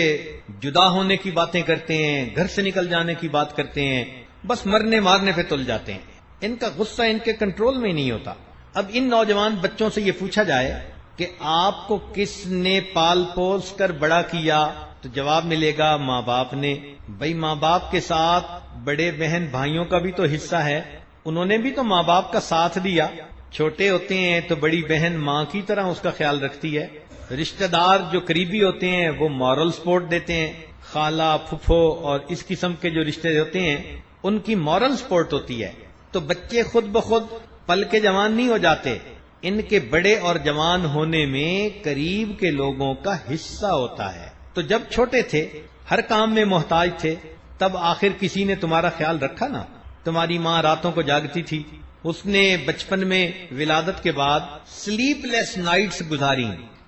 جدا ہونے کی باتیں کرتے ہیں، گھر سے نکل جانے کی بات کرتے ہیں، بس مرنے مارنے پہ تل جاتے ہیں، ان کا غصہ ان کے کنٹرول میں نہیں ہوتا۔ اب ان نوجوان بچوں سے یہ پوچھا جائے کہ آپ کو کس نے پال پوس کر بڑا کیا، تو جواب ملے گا ماں باپ نے۔ بھائی ماں باپ کے ساتھ بڑے بہن بھائیوں کا بھی تو حصہ ہے، انہوں نے بھی تو ماں باپ کا ساتھ دیا، چھوٹے ہوتے ہیں تو بڑی بہن ماں کی طرح اس کا خیال رکھتی ہے، رشتہ دار جو قریبی ہوتے ہیں وہ مورل سپورٹ دیتے ہیں، خالہ پھپھو اور اس قسم کے جو رشتے ہوتے ہیں ان کی مورل سپورٹ ہوتی ہے۔ تو بچے خود بخود پل کے جوان نہیں ہو جاتے، ان کے بڑے اور جوان ہونے میں قریب کے لوگوں کا حصہ ہوتا ہے۔ تو جب چھوٹے تھے ہر کام میں محتاج تھے، تب آخر کسی نے تمہارا خیال رکھا نا؟ تمہاری ماں راتوں کو جاگتی تھی، اس نے بچپن میں ولادت کے بعد سلیپ لیس نائٹس گزاری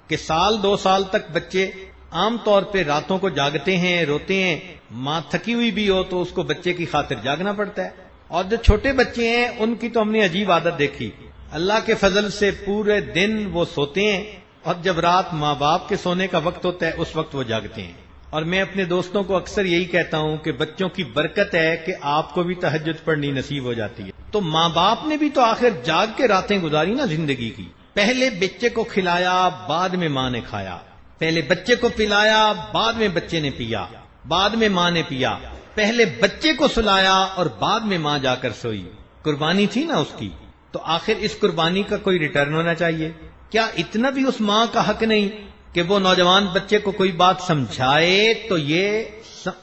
کہ سال 2 سال تک بچے عام طور پہ راتوں کو جاگتے ہیں، روتے ہیں، ماں تھکی ہوئی بھی ہو تو اس کو بچے کی خاطر جاگنا پڑتا ہے۔ اور جو چھوٹے بچے ہیں ان کی تو ہم نے عجیب عادت دیکھی، اللہ کے فضل سے پورے دن وہ سوتے ہیں، اور جب رات ماں باپ کے سونے کا وقت ہوتا ہے اس وقت وہ جاگتے ہیں۔ اور میں اپنے دوستوں کو اکثر یہی کہتا ہوں کہ بچوں کی برکت ہے کہ آپ کو بھی تہجد پڑھنی نصیب ہو جاتی ہے۔ تو ماں باپ نے بھی تو آخر جاگ کے راتیں گزاری نا زندگی کی، پہلے بچے کو کھلایا بعد میں ماں نے کھایا، پہلے بچے کو پلایا بعد میں بچے نے پیا، بعد میں ماں نے پیا، پہلے بچے کو سلایا اور بعد میں ماں جا کر سوئی، قربانی تھی نا اس کی۔ تو آخر اس قربانی کا کوئی ریٹرن ہونا چاہیے۔ کیا اتنا بھی اس ماں کا حق نہیں کہ وہ نوجوان بچے کو کوئی بات سمجھائے تو یہ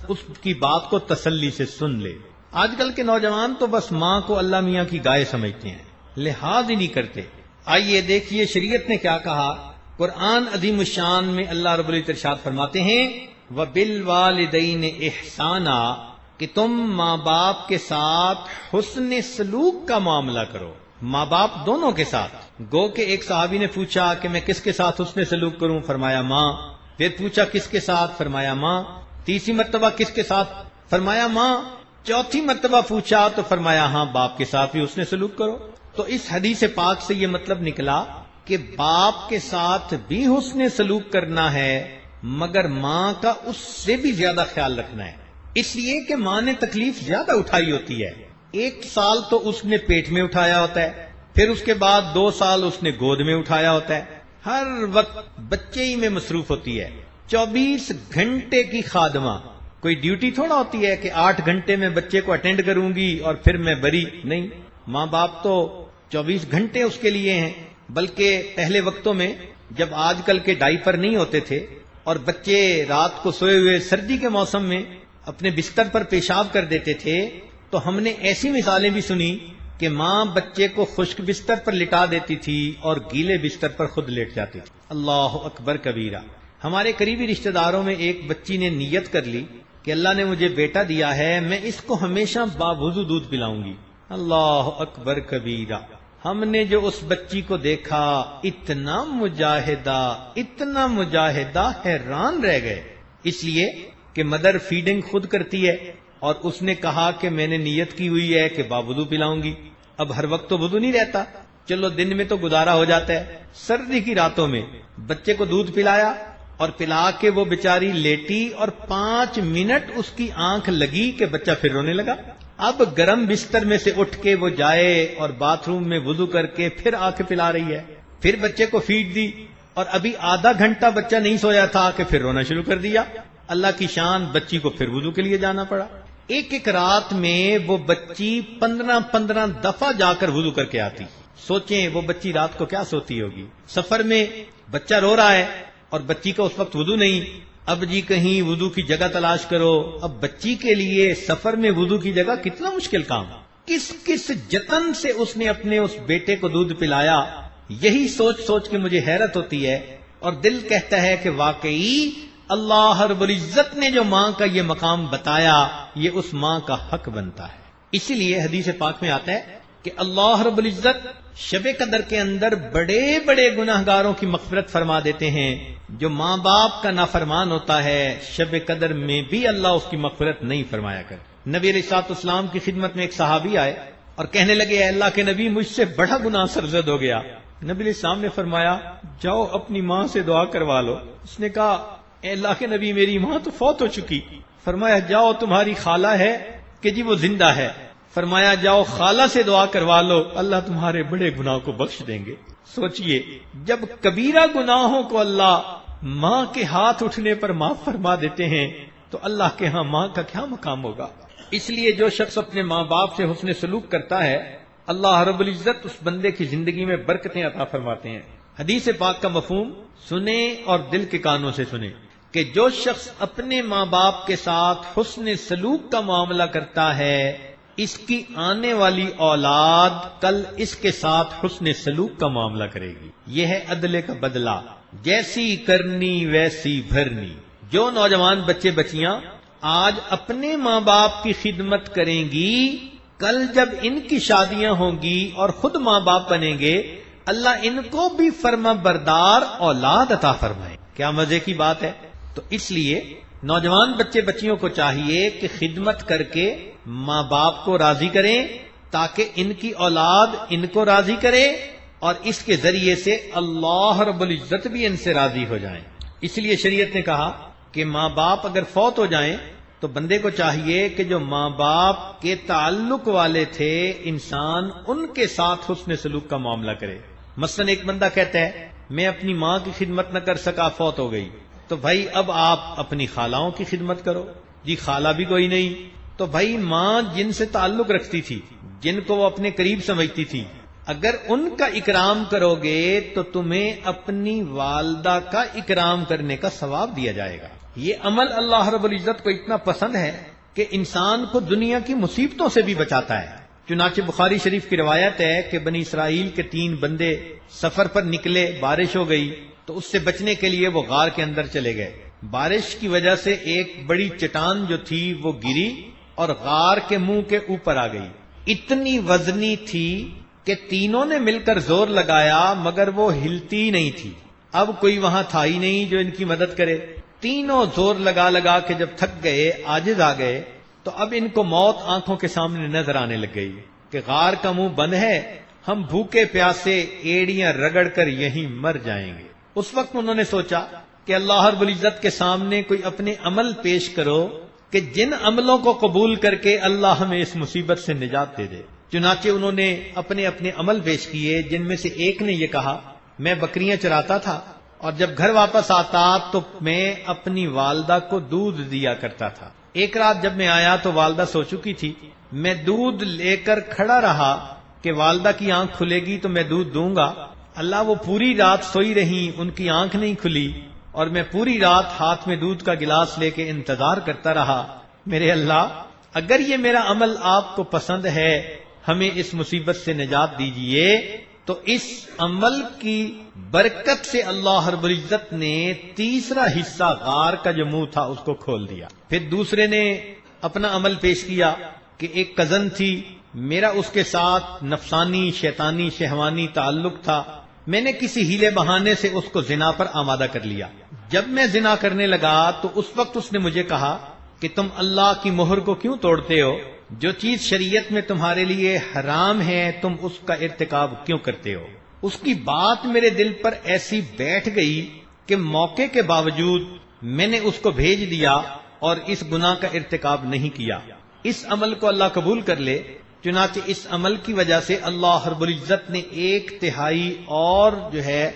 اس کی بات کو تسلی سے سن لے؟ آج کل کے نوجوان تو بس ماں کو اللہ میاں کی گائے سمجھتے ہیں، لحاظ ہی نہیں کرتے۔ آئیے دیکھیے شریعت نے کیا کہا۔ قرآن عظیم الشان میں اللہ رب العزت ارشاد فرماتے ہیں وَبِالْوَالِدَيْنِ إِحْسَانًا، کہ تم ماں باپ کے ساتھ حسن سلوک کا معاملہ کرو، ماں باپ دونوں کے ساتھ۔ گو کہ ایک صحابی نے پوچھا کہ میں کس کے ساتھ حسن سلوک کروں؟ فرمایا ماں۔ پھر پوچھا کس کے ساتھ؟ فرمایا ماں۔ تیسری مرتبہ کس کے ساتھ؟ فرمایا ماں۔ چوتھی مرتبہ پوچھا تو فرمایا ہاں باپ کے ساتھ بھی حسن سلوک کرو۔ تو اس حدیث پاک سے یہ مطلب نکلا کہ باپ کے ساتھ بھی حسن سلوک کرنا ہے مگر ماں کا اس سے بھی زیادہ خیال رکھنا ہے، اس لیے کہ ماں نے تکلیف زیادہ اٹھائی ہوتی ہے۔ 1 سال تو اس نے پیٹ میں اٹھایا ہوتا ہے، پھر اس کے بعد 2 سال اس نے گود میں اٹھایا ہوتا ہے، ہر وقت بچے ہی میں مصروف ہوتی ہے۔ 24 گھنٹے کی خادمہ، کوئی ڈیوٹی تھوڑا ہوتی ہے کہ 8 گھنٹے میں بچے کو اٹینڈ کروں گی اور پھر میں بری، نہیں، ماں باپ تو 24 گھنٹے اس کے لیے ہیں۔ بلکہ پہلے وقتوں میں جب آج کل کے ڈائپر نہیں ہوتے تھے اور بچے رات کو سوئے ہوئے سردی کے موسم میں اپنے بستر پر پیشاب کر دیتے تھے، تو ہم نے ایسی مثالیں بھی سنی کہ ماں بچے کو خشک بستر پر لٹا دیتی تھی اور گیلے بستر پر خود لیٹ جاتی تھی۔ اللہ اکبر کبیرہ۔ ہمارے قریبی رشتہ داروں میں ایک بچی نے نیت کر لی کہ اللہ نے مجھے بیٹا دیا ہے، میں اس کو ہمیشہ باوضو دودھ پلاؤں گی۔ اللہ اکبر کبیرہ۔ ہم نے جو اس بچی کو دیکھا، اتنا مجاہدہ، حیران رہ گئے، اس لیے کہ مدر فیڈنگ خود کرتی ہے اور اس نے کہا کہ میں نے نیت کی ہوئی ہے کہ باوضو پلاؤں گی۔ اب ہر وقت تو وضو نہیں رہتا، چلو دن میں تو گزارا ہو جاتا ہے، سردی کی راتوں میں بچے کو دودھ پلایا اور پلا کے وہ بیچاری لیٹی اور 5 منٹ اس کی آنکھ لگی کہ بچہ پھر رونے لگا۔ اب گرم بستر میں سے اٹھ کے وہ جائے اور باتھ روم میں وضو کر کے پھر آ کے پلا رہی ہے، پھر بچے کو فیڈ دی اور ابھی آدھا گھنٹہ بچہ نہیں سویا تھا کہ پھر رونا شروع کر دیا۔ اللہ کی شان، بچی کو پھر وضو کے لیے جانا پڑا۔ ایک رات میں وہ بچی 15 دفعہ جا کر وضو کر کے آتی۔ سوچیں وہ بچی رات کو کیا سوتی ہوگی۔ سفر میں بچہ رو رہا ہے اور بچی کا اس وقت وضو نہیں، اب جی کہیں وضو کی جگہ تلاش کرو۔ اب بچی کے لیے سفر میں وضو کی جگہ کتنا مشکل کام، کس جتن سے اس نے اپنے اس بیٹے کو دودھ پلایا، یہی سوچ کے مجھے حیرت ہوتی ہے اور دل کہتا ہے کہ واقعی اللہ رب العزت نے جو ماں کا یہ مقام بتایا، یہ اس ماں کا حق بنتا ہے۔ اسی لیے حدیث پاک میں آتا ہے کہ اللہ رب العزت شب قدر کے اندر بڑے بڑے گناہگاروں کی مغفرت فرما دیتے ہیں۔ جو ماں باپ کا نافرمان ہوتا ہے، شب قدر میں بھی اللہ اس کی مغفرت نہیں فرمایا کر۔ نبی علیہ الصلوۃ والسلام کی خدمت میں ایک صحابی آئے اور کہنے لگے، اے اللہ کے نبی، مجھ سے بڑا گناہ سرزد ہو گیا۔ نبی علیہ السلام نے فرمایا، جاؤ اپنی ماں سے دعا کروا لو۔ اس نے کہا، اے اللہ کے نبی، میری ماں تو فوت ہو چکی۔ فرمایا، جاؤ تمہاری خالہ ہے کہ جی وہ زندہ ہے؟ فرمایا، جاؤ خالہ سے دعا کروا لو، اللہ تمہارے بڑے گناہ کو بخش دیں گے۔ سوچئے، جب کبیرہ گناہوں کو اللہ ماں کے ہاتھ اٹھنے پر معاف فرما دیتے ہیں تو اللہ کے ہاں ماں کا کیا مقام ہوگا۔ اس لیے جو شخص اپنے ماں باپ سے حسن سلوک کرتا ہے، اللہ رب العزت اس بندے کی زندگی میں برکتیں عطا فرماتے ہیں۔ حدیث پاک کا مفہوم سنیں اور دل کے کانوں سے سنیں کہ جو شخص اپنے ماں باپ کے ساتھ حسن سلوک کا معاملہ کرتا ہے، اس کی آنے والی اولاد کل اس کے ساتھ حسن سلوک کا معاملہ کرے گی۔ یہ ہے عدل کا بدلہ، جیسی کرنی ویسی بھرنی۔ جو نوجوان بچے بچیاں آج اپنے ماں باپ کی خدمت کریں گی، کل جب ان کی شادیاں ہوں گی اور خود ماں باپ بنیں گے، اللہ ان کو بھی فرما بردار اولاد عطا فرمائے۔ کیا مزے کی بات ہے۔ تو اس لیے نوجوان بچے بچیوں کو چاہیے کہ خدمت کر کے ماں باپ کو راضی کریں تاکہ ان کی اولاد ان کو راضی کرے اور اس کے ذریعے سے اللہ رب العزت بھی ان سے راضی ہو جائیں۔ اس لیے شریعت نے کہا کہ ماں باپ اگر فوت ہو جائیں تو بندے کو چاہیے کہ جو ماں باپ کے تعلق والے تھے انسان، ان کے ساتھ حسن سلوک کا معاملہ کرے۔ مثلا ایک بندہ کہتا ہے میں اپنی ماں کی خدمت نہ کر سکا، فوت ہو گئی، تو بھائی اب آپ اپنی خالہوں کی خدمت کرو۔ جی خالہ بھی کوئی نہیں، تو بھائی ماں جن سے تعلق رکھتی تھی، جن کو وہ اپنے قریب سمجھتی تھی، اگر ان کا اکرام کرو گے تو تمہیں اپنی والدہ کا اکرام کرنے کا ثواب دیا جائے گا۔ یہ عمل اللہ رب العزت کو اتنا پسند ہے کہ انسان کو دنیا کی مصیبتوں سے بھی بچاتا ہے۔ چنانچہ بخاری شریف کی روایت ہے کہ بنی اسرائیل کے 3 بندے سفر پر نکلے، بارش ہو گئی تو اس سے بچنے کے لیے وہ غار کے اندر چلے گئے۔ بارش کی وجہ سے ایک بڑی چٹان جو تھی وہ گری اور غار کے منہ کے اوپر آ گئی۔ اتنی وزنی تھی کہ تینوں نے مل کر زور لگایا مگر وہ ہلتی نہیں تھی۔ اب کوئی وہاں تھا ہی نہیں جو ان کی مدد کرے۔ تینوں زور لگا کے جب تھک گئے، عاجز آ گئے، تو اب ان کو موت آنکھوں کے سامنے نظر آنے لگ گئی کہ غار کا منہ بند ہے ہم بھوکے پیاسے ایڑیاں رگڑ کر یہیں مر جائیں گے۔ اس وقت انہوں نے سوچا کہ اللہ رب العزت کے سامنے کوئی اپنے عمل پیش کرو کہ جن عملوں کو قبول کر کے اللہ ہمیں اس مصیبت سے نجات دے دے۔ چنانچہ انہوں نے اپنے اپنے عمل پیش کیے، جن میں سے ایک نے یہ کہا، میں بکریاں چراتا تھا اور جب گھر واپس آتا تو میں اپنی والدہ کو دودھ دیا کرتا تھا۔ ایک رات جب میں آیا تو والدہ سو چکی تھی، میں دودھ لے کر کھڑا رہا کہ والدہ کی آنکھ کھلے گی تو میں دودھ دوں گا۔ اللہ وہ پوری رات سوئی رہی، ان کی آنکھ نہیں کھلی اور میں پوری رات ہاتھ میں دودھ کا گلاس لے کے انتظار کرتا رہا۔ میرے اللہ، اگر یہ میرا عمل آپ کو پسند ہے، ہمیں اس مصیبت سے نجات دیجئے۔ تو اس عمل کی برکت سے اللہ رب العزت نے تیسرا حصہ غار کا جو منہ تھا اس کو کھول دیا۔ پھر دوسرے نے اپنا عمل پیش کیا کہ ایک کزن تھی، میرا اس کے ساتھ نفسانی شیطانی شہوانی تعلق تھا، میں نے کسی ہیلے بہانے سے اس کو زنا پر آمادہ کر لیا۔ جب میں زنا کرنے لگا تو اس وقت اس نے مجھے کہا کہ تم اللہ کی مہر کو کیوں توڑتے ہو؟ جو چیز شریعت میں تمہارے لیے حرام ہے تم اس کا ارتکاب کیوں کرتے ہو؟ اس کی بات میرے دل پر ایسی بیٹھ گئی کہ موقع کے باوجود میں نے اس کو بھیج دیا اور اس گناہ کا ارتکاب نہیں کیا۔ اس عمل کو اللہ قبول کر لے۔ چنانچہ اس عمل کی وجہ سے اللہ رب العزت نے 1/3 اور جو ہے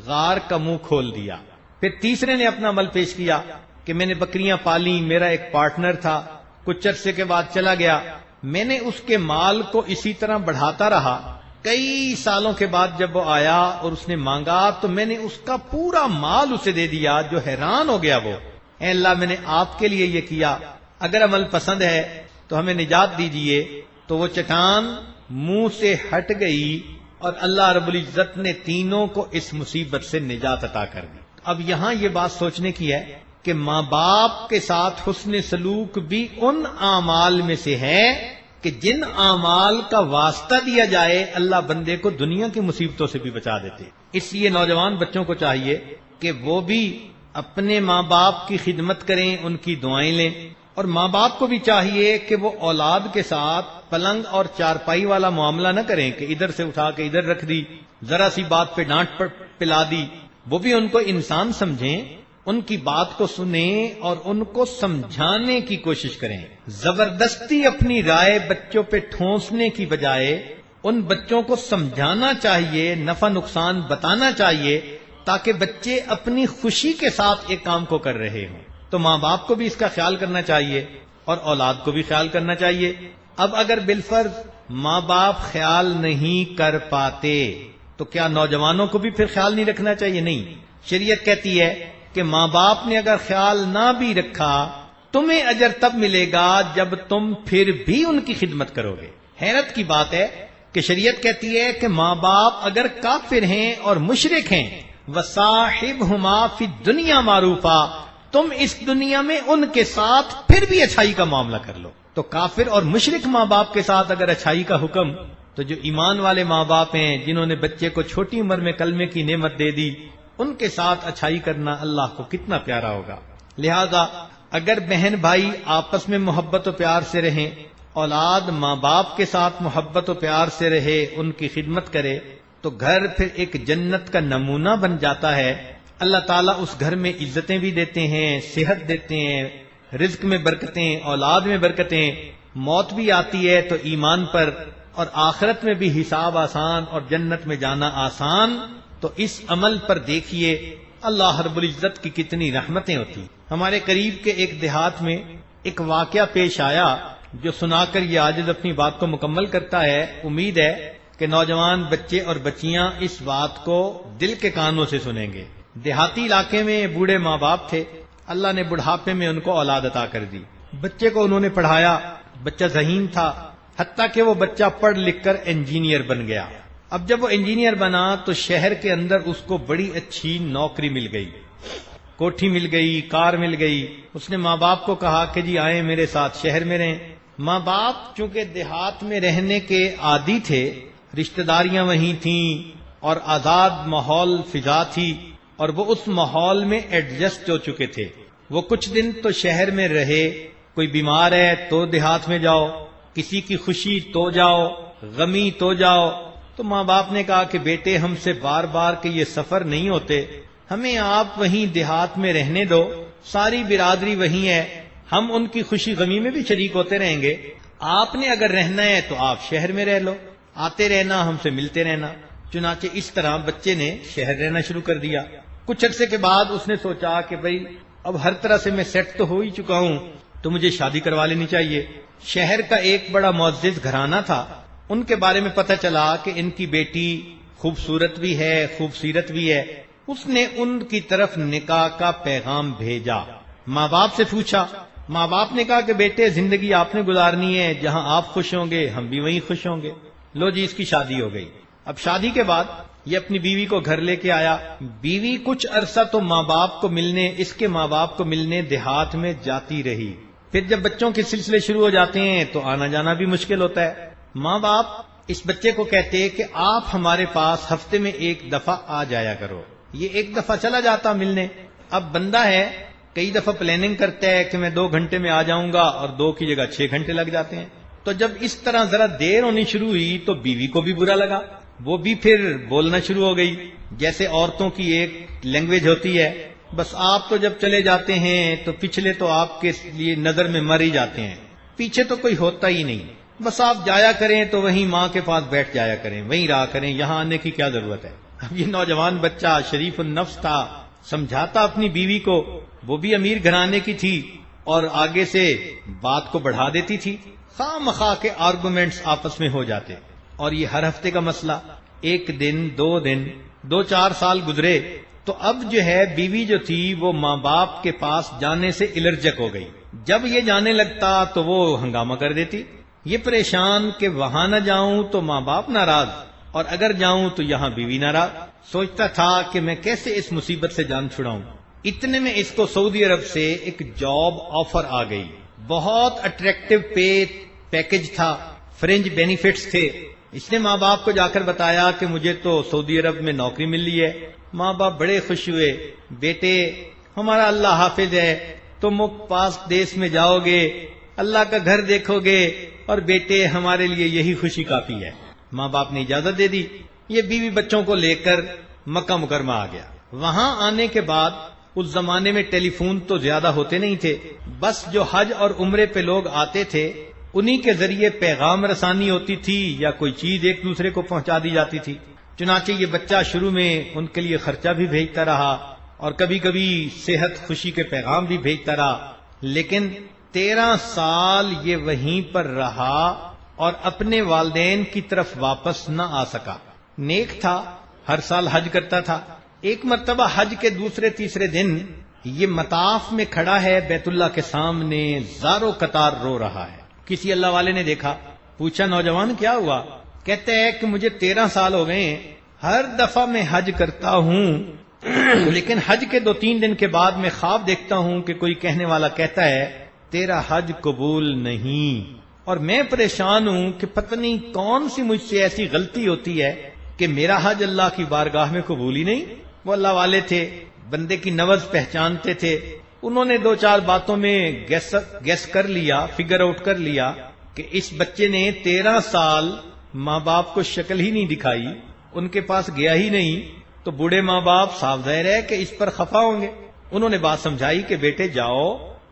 غار کا منہ کھول دیا۔ پھر تیسرے نے اپنا عمل پیش کیا کہ میں نے بکریاں پالی، میرا ایک پارٹنر تھا، کچھ عرصے کے بعد چلا گیا، میں نے اس کے مال کو اسی طرح بڑھاتا رہا۔ کئی سالوں کے بعد جب وہ آیا اور اس نے مانگا تو میں نے اس کا پورا مال اسے دے دیا، جو حیران ہو گیا وہ، اے اللہ میں نے آپ کے لیے یہ کیا، اگر عمل پسند ہے تو ہمیں نجات دیجئے۔ تو وہ چٹان منہ سے ہٹ گئی اور اللہ رب العزت نے تینوں کو اس مصیبت سے نجات عطا کر دی۔ اب یہاں یہ بات سوچنے کی ہے کہ ماں باپ کے ساتھ حسن سلوک بھی ان اعمال میں سے ہے کہ جن اعمال کا واسطہ دیا جائے اللہ بندے کو دنیا کی مصیبتوں سے بھی بچا دیتے۔ اس لیے نوجوان بچوں کو چاہیے کہ وہ بھی اپنے ماں باپ کی خدمت کریں، ان کی دعائیں لیں، اور ماں باپ کو بھی چاہیے کہ وہ اولاد کے ساتھ پلنگ اور چارپائی والا معاملہ نہ کریں کہ ادھر سے اٹھا کے ادھر رکھ دی، ذرا سی بات پہ ڈانٹ پلا دی۔ وہ بھی ان کو انسان سمجھیں، ان کی بات کو سنیں اور ان کو سمجھانے کی کوشش کریں۔ زبردستی اپنی رائے بچوں پہ ٹھونسنے کی بجائے ان بچوں کو سمجھانا چاہیے، نفع نقصان بتانا چاہیے، تاکہ بچے اپنی خوشی کے ساتھ ایک کام کو کر رہے ہوں۔ تو ماں باپ کو بھی اس کا خیال کرنا چاہیے اور اولاد کو بھی خیال کرنا چاہیے۔ اب اگر بالفرض ماں باپ خیال نہیں کر پاتے تو کیا نوجوانوں کو بھی پھر خیال نہیں رکھنا چاہیے؟ نہیں، شریعت کہتی ہے کہ ماں باپ نے اگر خیال نہ بھی رکھا تمہیں اجر تب ملے گا جب تم پھر بھی ان کی خدمت کرو گے۔ حیرت کی بات ہے کہ شریعت کہتی ہے کہ ماں باپ اگر کافر ہیں اور مشرک ہیں وَصَاحِبْهُمَا فِي الدُّنْيَا مَعْرُوفًا، تم اس دنیا میں ان کے ساتھ پھر بھی اچھائی کا معاملہ کر لو۔ تو کافر اور مشرک ماں باپ کے ساتھ اگر اچھائی کا حکم، تو جو ایمان والے ماں باپ ہیں جنہوں نے بچے کو چھوٹی عمر میں کلمے کی نعمت دے دی، ان کے ساتھ اچھائی کرنا اللہ کو کتنا پیارا ہوگا۔ لہذا اگر بہن بھائی آپس میں محبت و پیار سے رہیں، اولاد ماں باپ کے ساتھ محبت و پیار سے رہے، ان کی خدمت کرے، تو گھر پھر ایک جنت کا نمونہ بن جاتا ہے۔ اللہ تعالیٰ اس گھر میں عزتیں بھی دیتے ہیں، صحت دیتے ہیں، رزق میں برکتیں، اولاد میں برکتیں، موت بھی آتی ہے تو ایمان پر، اور آخرت میں بھی حساب آسان اور جنت میں جانا آسان۔ تو اس عمل پر دیکھیے اللہ رب العزت کی کتنی رحمتیں ہوتی۔ ہمارے قریب کے ایک دیہات میں ایک واقعہ پیش آیا جو سنا کر یہ عاجز اپنی بات کو مکمل کرتا ہے۔ امید ہے کہ نوجوان بچے اور بچیاں اس بات کو دل کے کانوں سے سنیں گے۔ دیہاتی علاقے میں بوڑھے ماں باپ تھے، اللہ نے بڑھاپے میں ان کو اولاد عطا کر دی۔ بچے کو انہوں نے پڑھایا، بچہ ذہین تھا، حتیٰ کہ وہ بچہ پڑھ لکھ کر انجینئر بن گیا۔ اب جب وہ انجینئر بنا تو شہر کے اندر اس کو بڑی اچھی نوکری مل گئی، کوٹھی مل گئی، کار مل گئی۔ اس نے ماں باپ کو کہا کہ جی آئیں میرے ساتھ شہر میں رہیں۔ ماں باپ چونکہ دیہات میں رہنے کے عادی تھے، رشتہ داریاں وہیں تھیں اور آزاد ماحول فضا تھی، اور وہ اس ماحول میں ایڈجسٹ ہو چکے تھے۔ وہ کچھ دن تو شہر میں رہے، کوئی بیمار ہے تو دیہات میں جاؤ، کسی کی خوشی تو جاؤ، غمی تو جاؤ۔ تو ماں باپ نے کہا کہ بیٹے ہم سے بار بار کے یہ سفر نہیں ہوتے، ہمیں آپ وہیں دیہات میں رہنے دو، ساری برادری وہیں ہے، ہم ان کی خوشی غمی میں بھی شریک ہوتے رہیں گے، آپ نے اگر رہنا ہے تو آپ شہر میں رہ لو، آتے رہنا، ہم سے ملتے رہنا۔ چنانچہ اس طرح بچے نے شہر رہنا شروع کر دیا۔ کچھ عرصے کے بعد اس نے سوچا کہ بھئی اب ہر طرح سے میں سیٹ تو ہو ہی چکا ہوں، تو مجھے شادی کروا لینی چاہیے۔ شہر کا ایک بڑا معزز گھرانہ تھا، ان کے بارے میں پتہ چلا کہ ان کی بیٹی خوبصورت بھی ہے، خوبصیرت بھی ہے۔ اس نے ان کی طرف نکاح کا پیغام بھیجا، ماں باپ سے پوچھا، ماں باپ نے کہا کہ بیٹے زندگی آپ نے گزارنی ہے، جہاں آپ خوش ہوں گے ہم بھی وہیں خوش ہوں گے۔ لو جی، اس کی شادی ہو گئی۔ اب شادی کے بعد یہ اپنی بیوی کو گھر لے کے آیا۔ بیوی کچھ عرصہ تو ماں باپ کو ملنے، اس کے ماں باپ کو ملنے دیہات میں جاتی رہی۔ پھر جب بچوں کے سلسلے شروع ہو جاتے ہیں تو آنا جانا بھی مشکل ہوتا ہے۔ ماں باپ اس بچے کو کہتے کہ آپ ہمارے پاس ہفتے میں ایک دفعہ آ جایا کرو۔ یہ ایک دفعہ چلا جاتا ملنے۔ اب بندہ ہے، کئی دفعہ پلاننگ کرتا ہے کہ میں 2 گھنٹے میں آ جاؤں گا، اور 2 کی جگہ 6 گھنٹے لگ جاتے ہیں۔ تو جب اس طرح ذرا دیر ہونی شروع ہوئی تو بیوی کو بھی برا لگا، وہ بھی پھر بولنا شروع ہو گئی، جیسے عورتوں کی ایک لینگویج ہوتی ہے، بس آپ تو جب چلے جاتے ہیں تو پچھلے تو آپ کے لیے نظر میں مر ہی جاتے ہیں، پیچھے تو کوئی ہوتا ہی نہیں، بس آپ جایا کریں تو وہیں ماں کے پاس بیٹھ جایا کریں، وہیں رہا کریں، یہاں آنے کی کیا ضرورت ہے۔ اب یہ نوجوان بچہ شریف النفس تھا، سمجھاتا اپنی بیوی کو، وہ بھی امیر گھرانے کی تھی اور آگے سے بات کو بڑھا دیتی تھی، خواہ مخواہ کے آرگومنٹس آپس میں ہو جاتے، اور یہ ہر ہفتے کا مسئلہ، 1 دن 2 دن 2-4 سال گزرے تو اب جو ہے بیوی جو تھی وہ ماں باپ کے پاس جانے سے الرجک ہو گئی۔ جب یہ جانے لگتا تو وہ ہنگامہ کر دیتی، یہ پریشان کہ وہاں نہ جاؤں تو ماں باپ ناراض، اور اگر جاؤں تو یہاں بیوی ناراض۔ سوچتا تھا کہ میں کیسے اس مصیبت سے جان چھڑاؤں۔ اتنے میں اس کو سعودی عرب سے ایک جاب آفر آ گئی، بہت اٹریکٹیو پیکج تھا، فرنج بینیفٹس تھے۔ اس نے ماں باپ کو جا کر بتایا کہ مجھے تو سعودی عرب میں نوکری مل لی ہے۔ ماں باپ بڑے خوش ہوئے، بیٹے ہمارا اللہ حافظ ہے، تم پاس دیس میں جاؤ گے، اللہ کا گھر دیکھو گے، اور بیٹے ہمارے لیے یہی خوشی کافی ہے۔ ماں باپ نے اجازت دے دی، یہ بیوی بچوں کو لے کر مکہ مکرمہ آ گیا۔ وہاں آنے کے بعد اس زمانے میں ٹیلی فون تو زیادہ ہوتے نہیں تھے، بس جو حج اور عمرے پہ لوگ آتے تھے انہی کے ذریعے پیغام رسانی ہوتی تھی یا کوئی چیز ایک دوسرے کو پہنچا دی جاتی تھی۔ چنانچہ یہ بچہ شروع میں ان کے لیے خرچہ بھی بھیجتا رہا اور کبھی کبھی صحت خوشی کے پیغام بھی بھیجتا رہا، لیکن 13 سال یہ وہیں پر رہا اور اپنے والدین کی طرف واپس نہ آ سکا۔ نیک تھا، ہر سال حج کرتا تھا۔ ایک مرتبہ حج کے دوسرے تیسرے دن یہ مطاف میں کھڑا ہے، بیت اللہ کے سامنے زارو قطار رو رہا ہے۔ کسی اللہ والے نے دیکھا، پوچھا نوجوان کیا ہوا؟ کہتے ہیں کہ مجھے 13 سال ہو گئے ہیں، ہر دفعہ میں حج کرتا ہوں لیکن حج کے 2-3 دن کے بعد میں خواب دیکھتا ہوں کہ کوئی کہنے والا کہتا ہے تیرا حج قبول نہیں، اور میں پریشان ہوں کہ پتہ نہیں کون سی مجھ سے ایسی غلطی ہوتی ہے کہ میرا حج اللہ کی بارگاہ میں قبول ہی نہیں۔ وہ اللہ والے تھے، بندے کی نبض پہچانتے تھے، انہوں نے 2-4 باتوں میں گیس کر لیا، فگر آؤٹ کر لیا کہ اس بچے نے 13 سال ماں باپ کو شکل ہی نہیں دکھائی، ان کے پاس گیا ہی نہیں، تو بوڑھے ماں باپ صاف ظاہر ہے کہ اس پر خفا ہوں گے۔ انہوں نے بات سمجھائی کہ بیٹے جاؤ،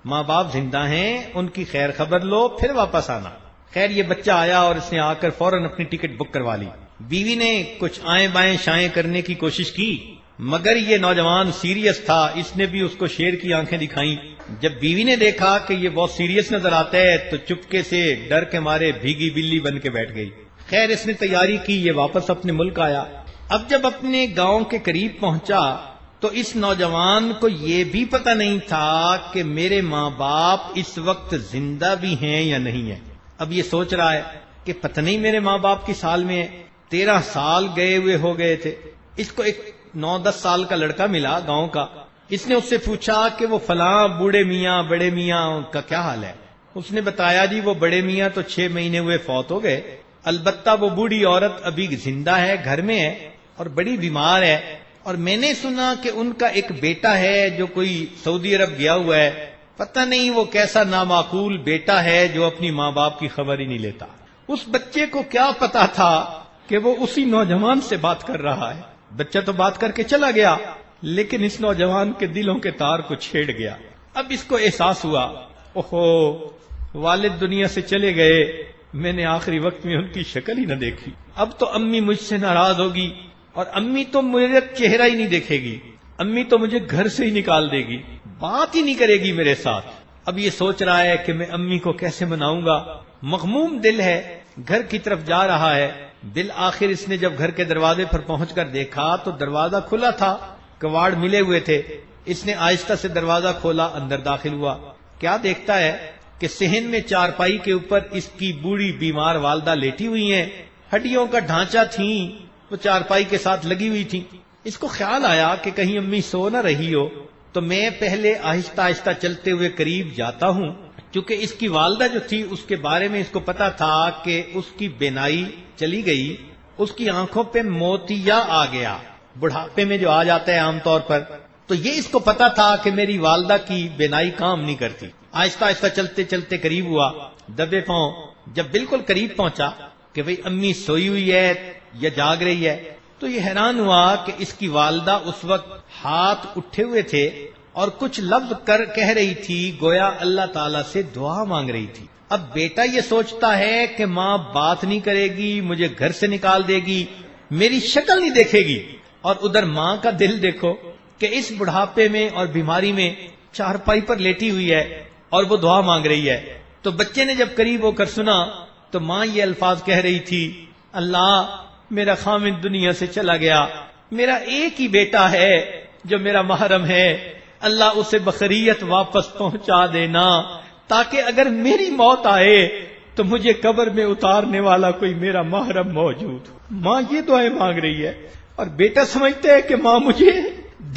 ماں باپ زندہ ہیں، ان کی خیر خبر لو، پھر واپس آنا۔ خیر یہ بچہ آیا اور اس نے آ کر فوراً اپنی ٹکٹ بک کروا لی۔ بیوی نے کچھ آئیں بائیں شائیں کرنے کی کوشش کی، مگر یہ نوجوان سیریس تھا، اس نے بھی اس کو شیر کی آنکھیں دکھائیں۔ جب بیوی نے دیکھا کہ یہ بہت سیریس نظر آتا ہے تو چپکے سے ڈر کے مارے بھیگی بلی بن کے بیٹھ گئی۔ خیر اس نے تیاری کی، یہ واپس اپنے ملک آیا۔ اب جب اپنے گاؤں کے قریب پہنچا تو اس نوجوان کو یہ بھی پتہ نہیں تھا کہ میرے ماں باپ اس وقت زندہ بھی ہیں یا نہیں ہیں۔ اب یہ سوچ رہا ہے کہ پتہ نہیں میرے ماں باپ کس حال میں ہیں، 13 سال گئے ہوئے ہو گئے تھے۔ اس کو ایک 9-10 سال کا لڑکا ملا گاؤں کا، اس نے اس سے پوچھا کہ وہ فلاں بوڑھے میاں بڑے میاں کا کیا حال ہے؟ اس نے بتایا جی وہ بڑے میاں تو 6 مہینے ہوئے فوت ہو گئے، البتہ وہ بوڑھی عورت ابھی زندہ ہے، گھر میں ہے اور بڑی بیمار ہے، اور میں نے سنا کہ ان کا ایک بیٹا ہے جو کوئی سعودی عرب گیا ہوا ہے، پتہ نہیں وہ کیسا نامعقول بیٹا ہے جو اپنی ماں باپ کی خبر ہی نہیں لیتا۔ اس بچے کو کیا پتا تھا کہ وہ اسی نوجوان سے بات کر رہا ہے. بچہ تو بات کر کے چلا گیا لیکن اس نوجوان کے دلوں کے تار کو چھیڑ گیا. اب اس کو احساس ہوا اوہو والد دنیا سے چلے گئے، میں نے آخری وقت میں ان کی شکل ہی نہ دیکھی. اب تو امی مجھ سے ناراض ہوگی اور امی تو میرا چہرہ ہی نہیں دیکھے گی، امی تو مجھے گھر سے ہی نکال دے گی، بات ہی نہیں کرے گی میرے ساتھ. اب یہ سوچ رہا ہے کہ میں امی کو کیسے مناؤں گا. مغموم دل ہے، گھر کی طرف جا رہا ہے. بالآخر اس نے جب گھر کے دروازے پر پہنچ کر دیکھا تو دروازہ کھلا تھا، کواڑ ملے ہوئے تھے. اس نے آہستہ سے دروازہ کھولا، اندر داخل ہوا. کیا دیکھتا ہے کہ صحن میں چارپائی کے اوپر اس کی بوڑھی بیمار والدہ لیٹی ہوئی ہیں. ہڈیوں کا ڈھانچہ تھیں، وہ چارپائی کے ساتھ لگی ہوئی تھی. اس کو خیال آیا کہ کہیں امی سو نہ رہی ہو تو میں پہلے آہستہ آہستہ چلتے ہوئے قریب جاتا ہوں. چونکہ اس کی والدہ جو تھی اس کے بارے میں اس کو پتا تھا کہ اس کی بینائی چلی گئی، اس کی آنکھوں پہ موتیا آ گیا، بڑھاپے میں جو آ جاتا ہے عام طور پر. تو یہ اس کو پتا تھا کہ میری والدہ کی بینائی کام نہیں کرتی. آہستہ آہستہ چلتے چلتے قریب ہوا، دبے پاؤں جب بالکل قریب پہنچا کہ بھئی امی سوئی ہوئی ہے یا جاگ رہی ہے، تو یہ حیران ہوا کہ اس کی والدہ اس وقت ہاتھ اٹھے ہوئے تھے اور کچھ لفظ کہہ رہی تھی، گویا اللہ تعالیٰ سے دعا مانگ رہی تھی. اب بیٹا یہ سوچتا ہے کہ ماں بات نہیں کرے گی، مجھے گھر سے نکال دے گی، میری شکل نہیں دیکھے گی. اور ادھر ماں کا دل دیکھو کہ اس بڑھاپے میں اور بیماری میں چارپائی پر لیٹی ہوئی ہے اور وہ دعا مانگ رہی ہے. تو بچے نے جب قریب ہو کر سنا تو ماں یہ الفاظ کہہ رہی تھی، اللہ میرا خامد دنیا سے چلا گیا، میرا ایک ہی بیٹا ہے جو میرا محرم ہے، اللہ اسے بخیریت واپس پہنچا دینا تاکہ اگر میری موت آئے تو مجھے قبر میں اتارنے والا کوئی میرا محرم موجود ہو. ماں یہ دعائیں مانگ رہی ہے اور بیٹا سمجھتا ہے کہ ماں مجھے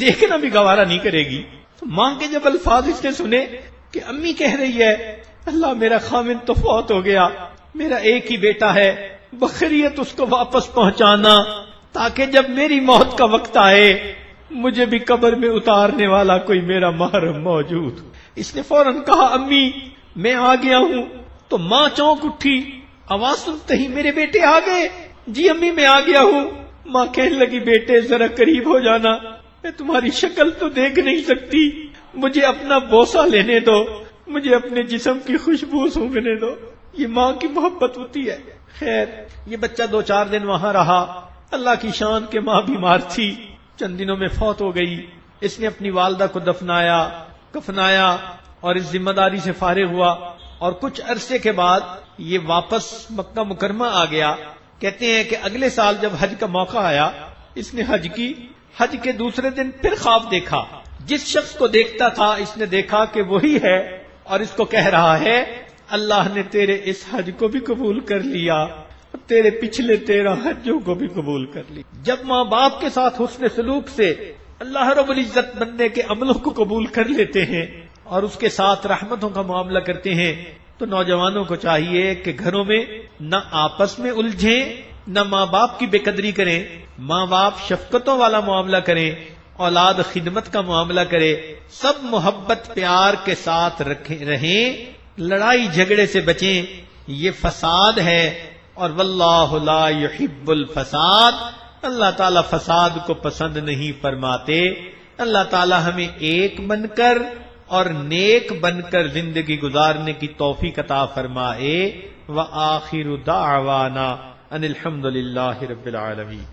دیکھنا بھی گوارا نہیں کرے گی. تو ماں کے جب الفاظ اس نے سنے کہ امی کہہ رہی ہے اللہ میرا خامد تو فوت ہو گیا، میرا ایک ہی بیٹا ہے، بخیریت اس کو واپس پہنچانا تاکہ جب میری موت کا وقت آئے مجھے بھی قبر میں اتارنے والا کوئی میرا محرم موجود. اس نے فوراً کہا امی میں آ گیا ہوں. تو ماں چونک اٹھی، آواز سنتے ہی میرے بیٹے آ گئے. جی امی میں آ گیا ہوں. ماں کہنے لگی بیٹے ذرا قریب ہو جانا، میں تمہاری شکل تو دیکھ نہیں سکتی، مجھے اپنا بوسہ لینے دو، مجھے اپنے جسم کی خوشبو سونگنے دو. یہ ماں کی محبت ہوتی ہے. خیر یہ بچہ 2-4 دن وہاں رہا. اللہ کی شان کے ماں بیمار تھی، چند دنوں میں فوت ہو گئی. اس نے اپنی والدہ کو دفنایا کفنایا اور اس ذمہ داری سے فارغ ہوا اور کچھ عرصے کے بعد یہ واپس مکہ مکرمہ آ گیا. کہتے ہیں کہ اگلے سال جب حج کا موقع آیا اس نے حج کی. حج کے دوسرے دن پھر خواب دیکھا. جس شخص کو دیکھتا تھا اس نے دیکھا کہ وہی ہے اور اس کو کہہ رہا ہے اللہ نے تیرے اس حج کو بھی قبول کر لیا اور تیرے پچھلے 13 حجوں کو بھی قبول کر لی. جب ماں باپ کے ساتھ حسن سلوک سے اللہ رب العزت بندے کے عملوں کو قبول کر لیتے ہیں اور اس کے ساتھ رحمتوں کا معاملہ کرتے ہیں تو نوجوانوں کو چاہیے کہ گھروں میں نہ آپس میں الجھیں، نہ ماں باپ کی بے قدری کریں، ماں باپ شفقتوں والا معاملہ کریں، اولاد خدمت کا معاملہ کرے، سب محبت پیار کے ساتھ رہیں، لڑائی جھگڑے سے بچیں. یہ فساد ہے اور واللہ لا يحب الفساد، اللہ تعالیٰ فساد کو پسند نہیں فرماتے. اللہ تعالیٰ ہمیں ایک بن کر اور نیک بن کر زندگی گزارنے کی توفیق عطا فرمائے. وآخر دعوانا ان الحمد للہ رب العالمین.